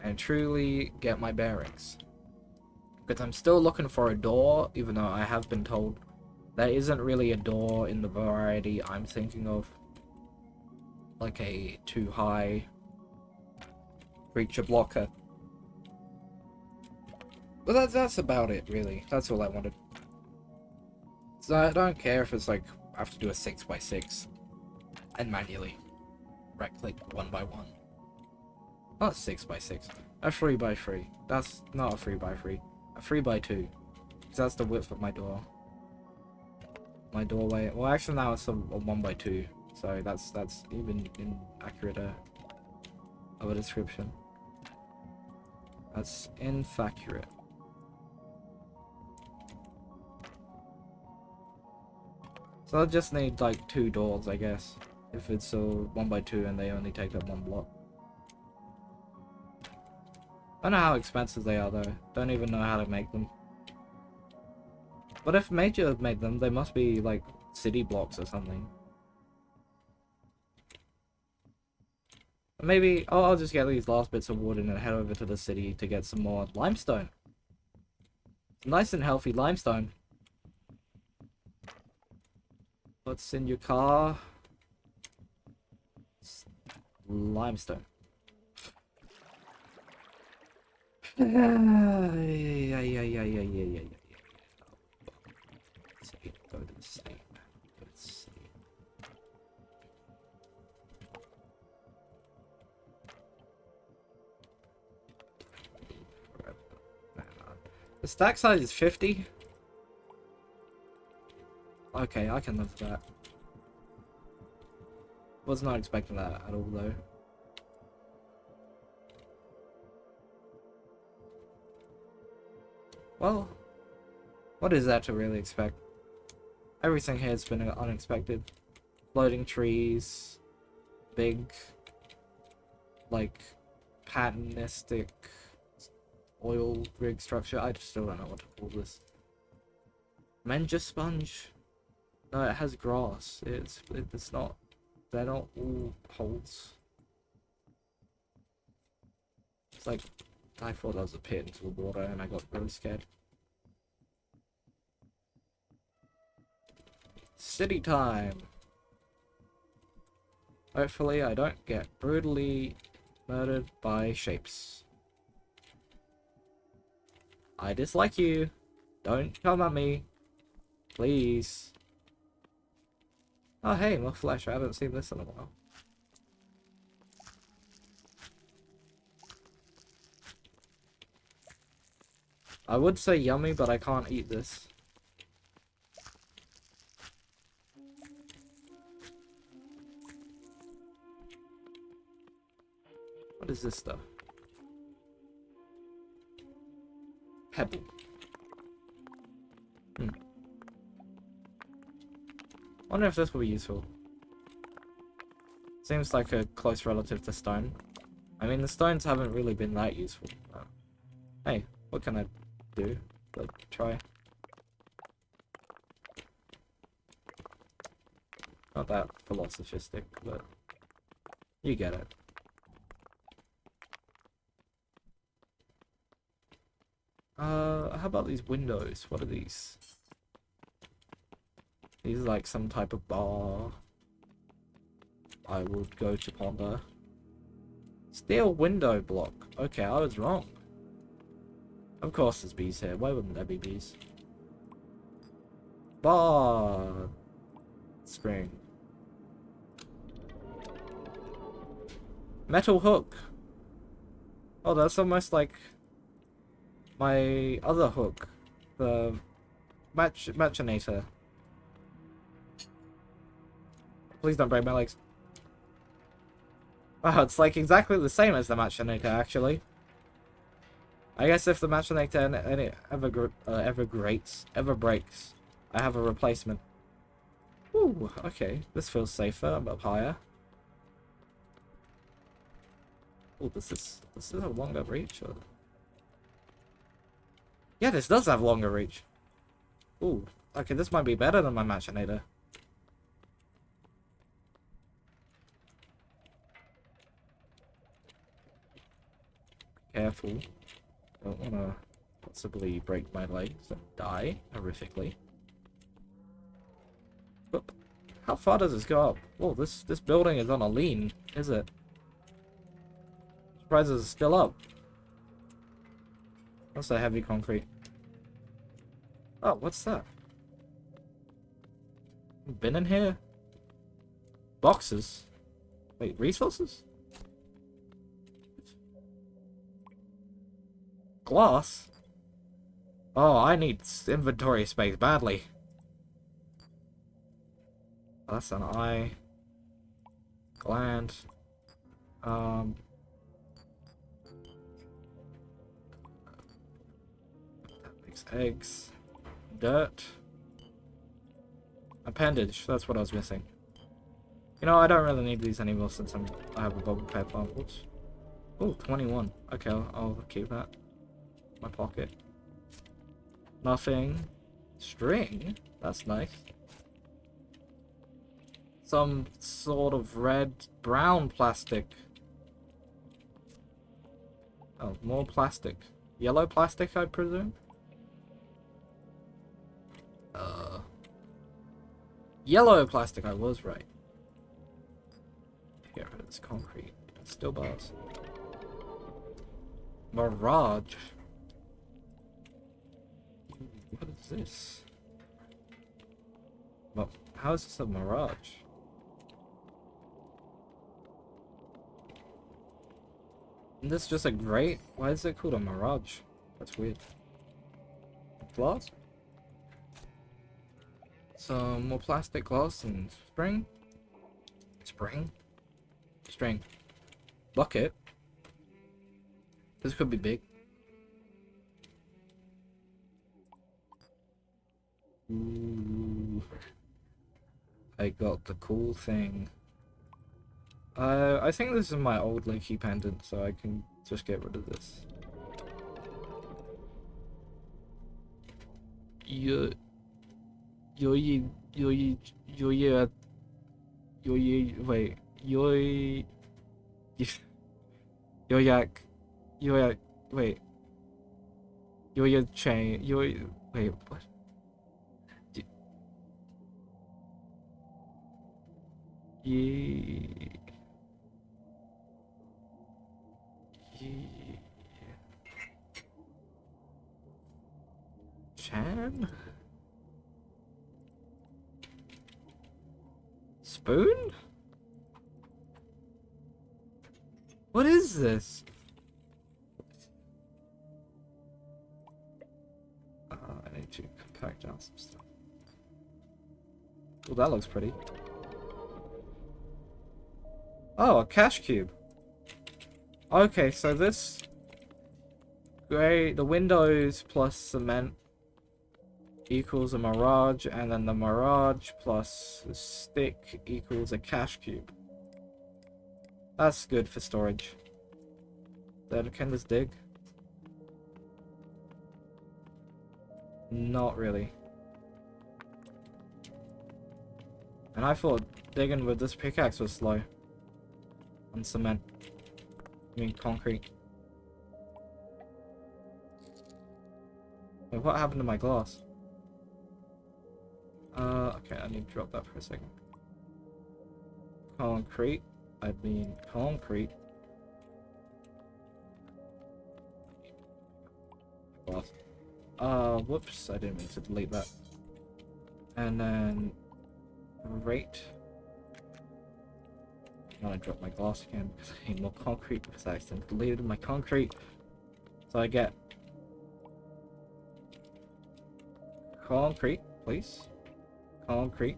and truly get my bearings. Because I'm still looking for a door, even though I have been told there isn't really a door in the variety I'm thinking of. Like a too high creature blocker. But that's about it, really. That's all I wanted. So I don't care if it's like, I have to do a 6x6 and manually right-click 1x1. Not 6x6, a 3x3. That's not a 3x3, a 3x2. Because that's the width of my door. My doorway. Well, actually now it's a 1x2, so that's even inaccurate of a description. That's inaccurate. So I just need like 2 doors, I guess. If it's a 1x2 and they only take up 1 block. I don't know how expensive they are though. Don't even know how to make them. But if Major made them, they must be like city blocks or something. Maybe I'll just get these last bits of wood and then head over to the city to get some more limestone. Nice and healthy limestone. What's in your car? Limestone. Yeah. Go to the same. Let's see. The stack size is 50. Okay, I can live with that. Was not expecting that at all, though. Well, what is that to really expect? Everything here has been unexpected. Floating trees, big, like, patternistic oil rig structure. I still don't know what to call this. Menja sponge? No, it has grass. It's not. They're not all holes. It's like, I thought that was a pit into the water and I got really scared. City time! Hopefully I don't get brutally murdered by shapes. I dislike you. Don't come at me. Please. Oh hey, more flesh. I haven't seen this in a while. I would say yummy, but I can't eat this. What is this stuff? Pebble. Wonder if this will be useful. Seems like a close relative to stone. I mean, the stones haven't really been that useful. Hey, what can I do? Like, try. Not that philosophistic, but you get it. How about these windows? What are these? These are like some type of bar. I would go to ponder. Steel window block. Okay, I was wrong. Of course there's bees here. Why wouldn't there be bees? Bar spring. Metal hook. Oh, that's almost like my other hook. The machinator. Please don't break my legs. Wow, it's like exactly the same as the machinator, actually. I guess if the machinator ever breaks, I have a replacement. Ooh, okay. This feels safer. I'm up higher. Oh, this is a longer reach. Or... yeah, this does have longer reach. Ooh, okay, this might be better than my machinator. Careful. Don't wanna possibly break my legs and die horrifically. Oop. How far does this go up? Oh, this building is on a lean, is it? Surprised it's still up. That's a heavy concrete. Oh, what's that? Been in here? Boxes? Wait, resources? Glass? Oh, I need inventory space badly. That's an eye. Gland. That makes eggs. Dirt. Appendage. That's what I was missing. You know, I don't really need these anymore since I have a bubble pad farm. Oops. Oh, 21. Okay, I'll keep that. My pocket. Nothing. String? That's nice. Some sort of red-brown plastic. Oh, more plastic. Yellow plastic, I presume? Yellow plastic, I was right. Here it is, concrete. Still bars. Mirage. What is this? Well, how is this a mirage? Isn't this just a grate? Why is it called a mirage? That's weird. glass. Some more plastic glass and string. String. Bucket. This could be big. Ooh. I got the cool thing. I think this is my old Loki pendant, so I can just get rid of this. Wait, what? Ye Chan? Spoon? What is this? I need to compact down some stuff. Well, that looks pretty. Oh, a cash cube. Okay, so this the windows plus cement equals a mirage, and then the mirage plus the stick equals a cash cube. That's good for storage. Then can this dig? Not really. And I thought digging with this pickaxe was slow. On cement. I mean concrete. Wait, what happened to my glass? Okay, I need to drop that for a second. Concrete. I mean concrete. Glass. Whoops, I didn't mean to delete that. And then rate. I'm gonna drop my glass again because I need more concrete because I accidentally deleted my concrete. So I get concrete, please. Concrete.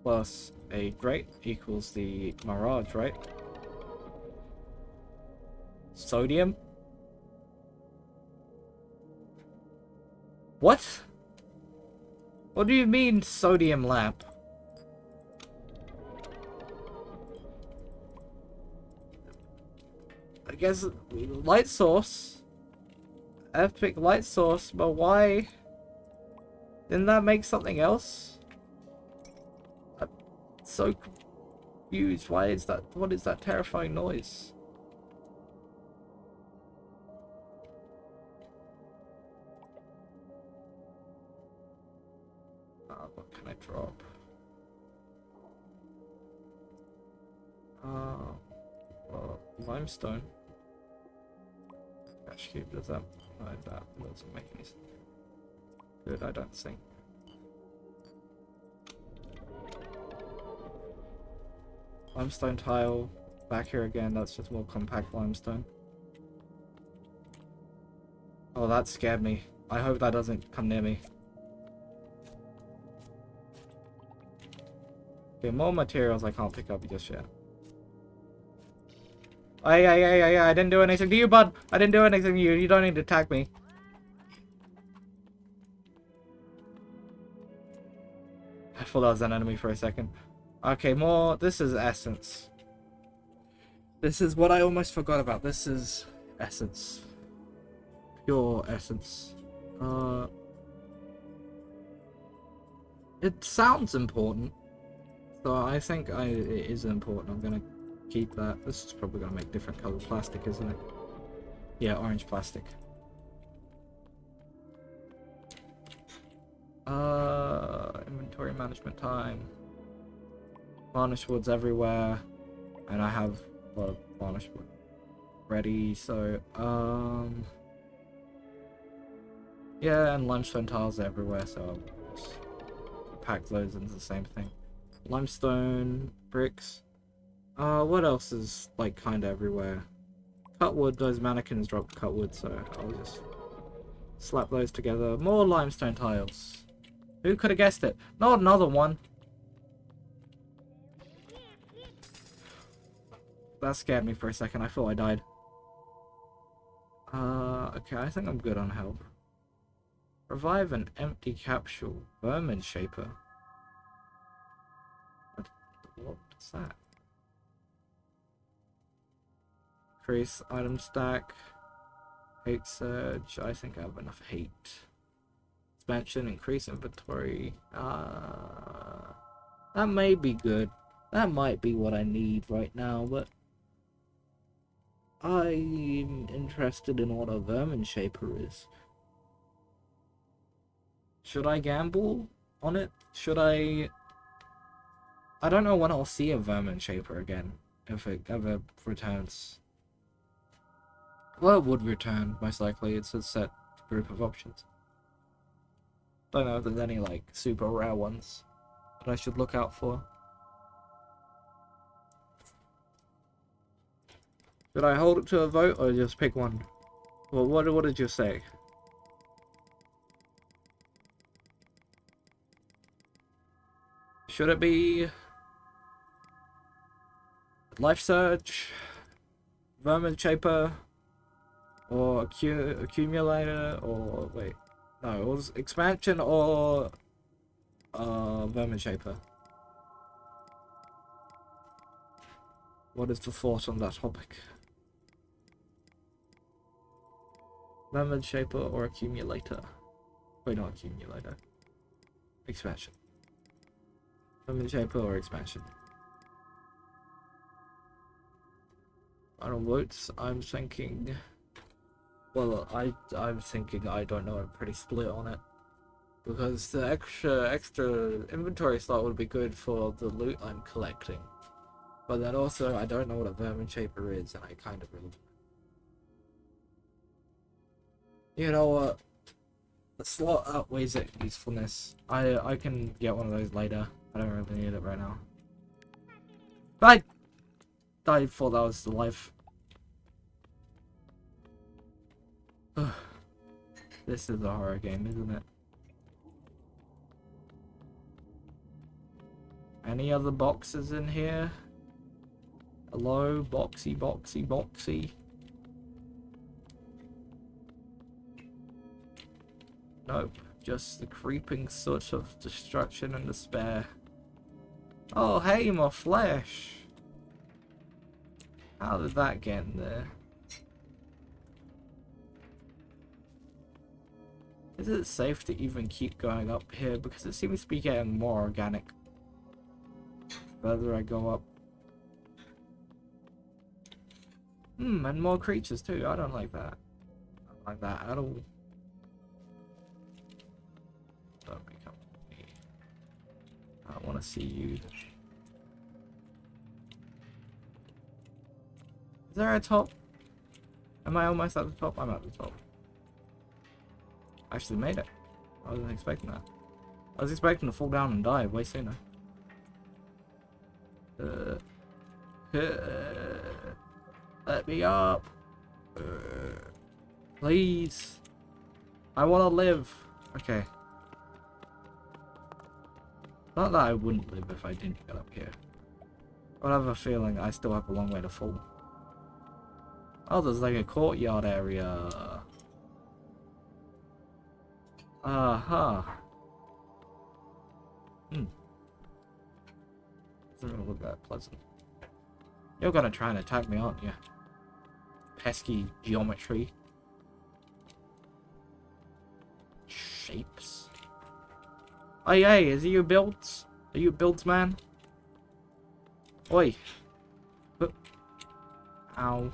Plus a grate equals the mirage, right? Sodium? What? What do you mean sodium lamp? I guess light source. Epic light source, but why? Didn't that make something else? I'm so confused. Why is that? What is that terrifying noise? What can I drop? Limestone. Cash cube, does that? That doesn't make any sense. Good, I don't think. Limestone tile. Back here again, that's just more compact limestone. Oh, that scared me. I hope that doesn't come near me. Okay, more materials I can't pick up just yet. I didn't do anything to you, bud. I didn't do anything to you. You don't need to attack me. I thought that was an enemy for a second. Okay, more. This is essence. This is what I almost forgot about. This is essence. Pure essence. It sounds important. So I think it is important. I'm gonna keep that. This is probably gonna make different colored plastic, isn't it? Yeah, orange plastic. Inventory management time. Varnish woods everywhere, and I have a lot of varnish wood ready. So yeah, and limestone tiles everywhere. So I'll just pack those into the same thing. Limestone bricks. What else is like kind of everywhere? Cut wood, those mannequins drop cut wood, so I'll just slap those together. More limestone tiles. Who could have guessed it? Not another one. That scared me for a second. I thought I died. Okay, I think I'm good on help. Revive an empty capsule. Vermin shaper. What's that? Increase item stack. Hate surge. I think I have enough hate. Expansion. Increase inventory. That may be good. That might be what I need right now, but I'm interested in what a vermin shaper is. Should I gamble on it? Should I don't know when I'll see a vermin shaper again, if it ever returns. Well, it would return, most likely. It's a set group of options. Don't know if there's any, like, super rare ones that I should look out for. Should I hold it to a vote, or just pick one? Well, what did you say? Should it be Life Surge, Vermin Shaper, or Accumulator, or wait, no, it was Expansion or Vermin Shaper? What is the thought on that topic? Vermin Shaper or Accumulator? Wait, not Accumulator. Expansion. Vermin Shaper or Expansion? Final votes. I'm thinking. Well, I'm thinking. I don't know. I'm pretty split on it because the extra inventory slot would be good for the loot I'm collecting. But then also, I don't know what a vermin shaper is, and I kind of really. You know what? The slot outweighs its usefulness. I can get one of those later. I don't really need it right now. I thought that was the life. This is a horror game, isn't it? Any other boxes in here? Hello, boxy, boxy, boxy. Nope, just the creeping soot of destruction and despair. Oh, hey, my flesh. How did that get in there? Is it safe to even keep going up here? Because it seems to be getting more organic the further I go up. And more creatures too. I don't like that. I don't like that at all. Don't become me. I don't want to see you. Is there a top? Am I almost at the top? I'm at the top. I actually made it. I wasn't expecting that. I was expecting to fall down and die way sooner. Let me up. Please. I want to live. Okay. Not that I wouldn't live if I didn't get up here. But I have a feeling I still have a long way to fall. Oh, there's like a courtyard area. Doesn't really look that pleasant. You're gonna try and attack me, aren't you? Pesky geometry. Shapes. Hey, is he your builds? Are you builds, man? Oi. Ow.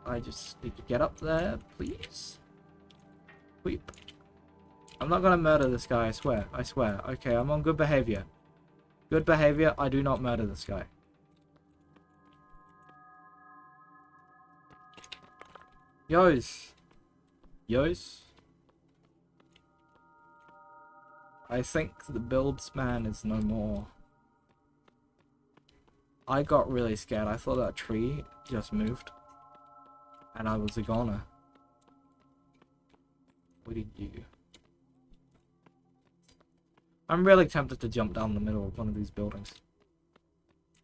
I just need to get up there, please. Weep. I'm not gonna murder this guy, I swear. I swear. Okay, I'm on good behavior. Good behavior, I do not murder this guy. Yos. I think the builds man is no more. I got really scared. I thought that tree just moved. And I was a goner. What did you? I'm really tempted to jump down the middle of one of these buildings.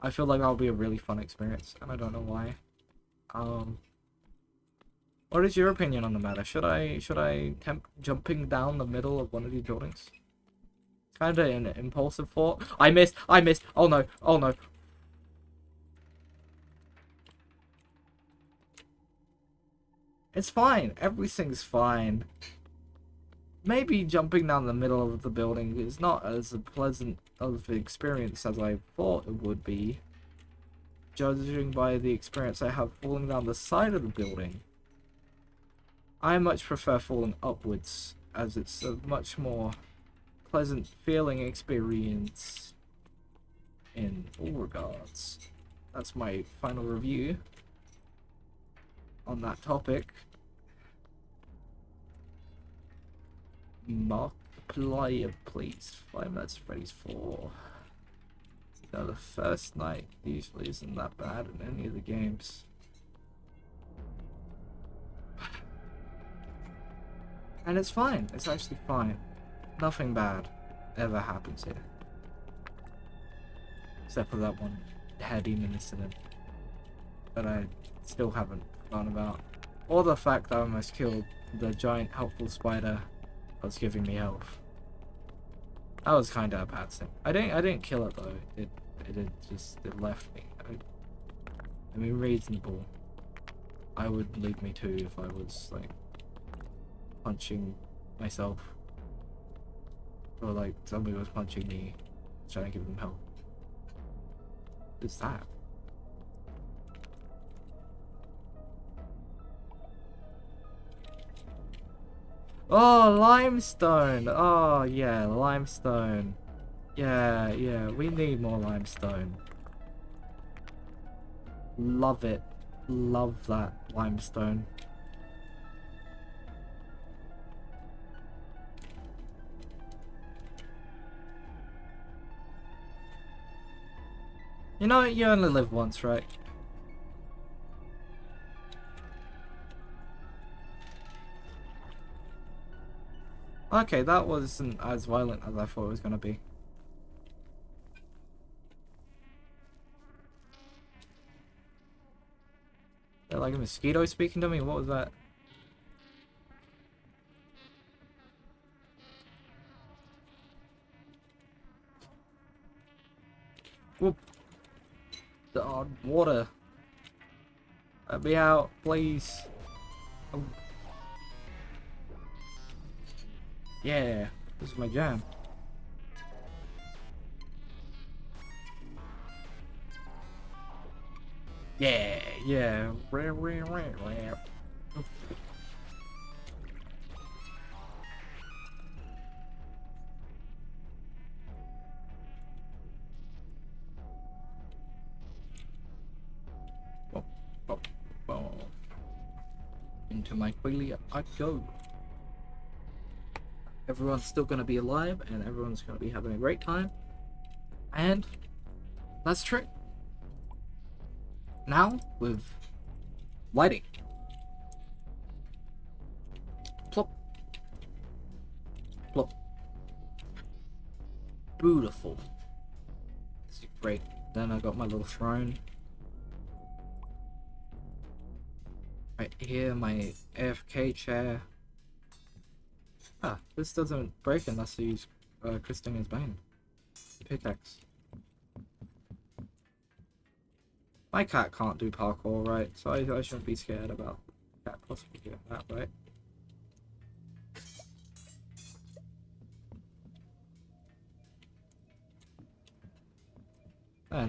I feel like that'll be a really fun experience, and I don't know why. What is your opinion on the matter? Should I attempt jumping down the middle of one of these buildings? Kind of an impulsive thought. I missed! I missed! Oh no! Oh no! It's fine. Everything's fine. Maybe jumping down the middle of the building is not as pleasant of an experience as I thought it would be, judging by the experience I have falling down the side of the building. I much prefer falling upwards, as it's a much more pleasant feeling experience in all regards. That's my final review on that topic. Markiplier, please. 5 Nights at Freddy's 4. Now, the first night usually isn't that bad in any of the games. And it's fine. It's actually fine. Nothing bad ever happens here. Except for that one hair demon incident that I still haven't forgotten about. Or the fact that I almost killed the giant helpful spider that was giving me health. That was kind of a bad thing. I didn't kill it though. It left me. I mean, reasonable. I would leave me too if I was like punching myself, or like somebody was punching me, trying to give them help. What's that? Oh, limestone! Oh yeah, limestone. Yeah, we need more limestone. Love it. Love that limestone. You know, you only live once, right? Okay, that wasn't as violent as I thought it was gonna be. Is that like a mosquito speaking to me? What was that? Whoop. Oh, water. Let me out, please. Oh. Yeah, this is my jam. Yeah. Into my qualia I go. Everyone's still gonna be alive, and everyone's gonna be having a great time. And that's true. Now, with lighting. Plop. Plop. Beautiful. This is great. Then I got my little throne. Right here, my AFK chair. Ah, this doesn't break unless you use Christina's Bane. Pickaxe. My cat can't do parkour, right? So I shouldn't be scared about cat possibly doing that, right?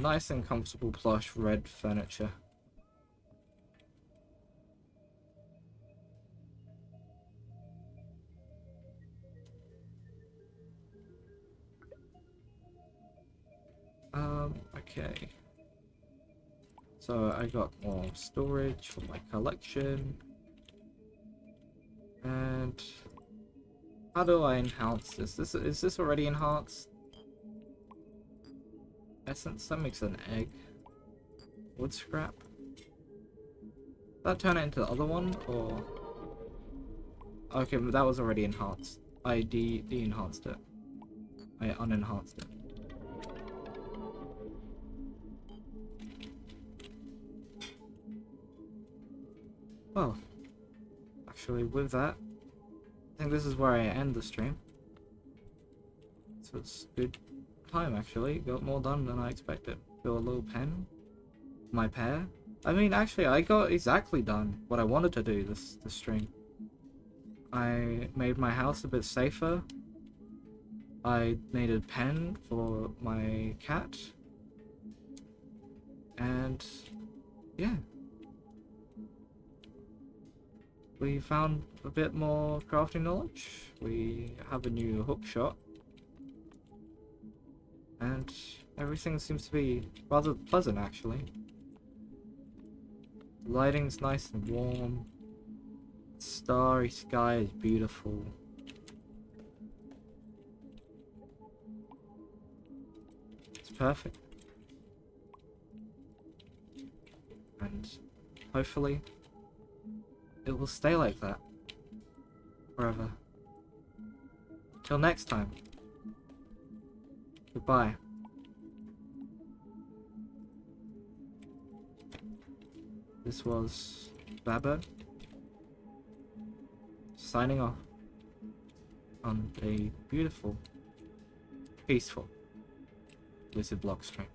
Nice and comfortable plush red furniture. Okay. So I got more storage for my collection. And how do I enhance this? Is this already enhanced? Essence, that makes an egg. Wood scrap. That turn it into the other one, or... Okay, but that was already enhanced. I de-enhanced it. I unenhanced it. Well, actually with that, I think this is where I end the stream. So it's good time actually, got more done than I expected. Built a little pen. My pair. I mean actually I got exactly done what I wanted to do this stream. I made my house a bit safer. I made a pen for my cat. And yeah. We found a bit more crafting knowledge. We have a new hook shot. And everything seems to be rather pleasant actually. The lighting's nice and warm. Starry sky is beautiful. It's perfect. And hopefully it will stay like that forever. Till next time. Goodbye. This was Babo signing off on a beautiful, peaceful Lucid Blocks stream.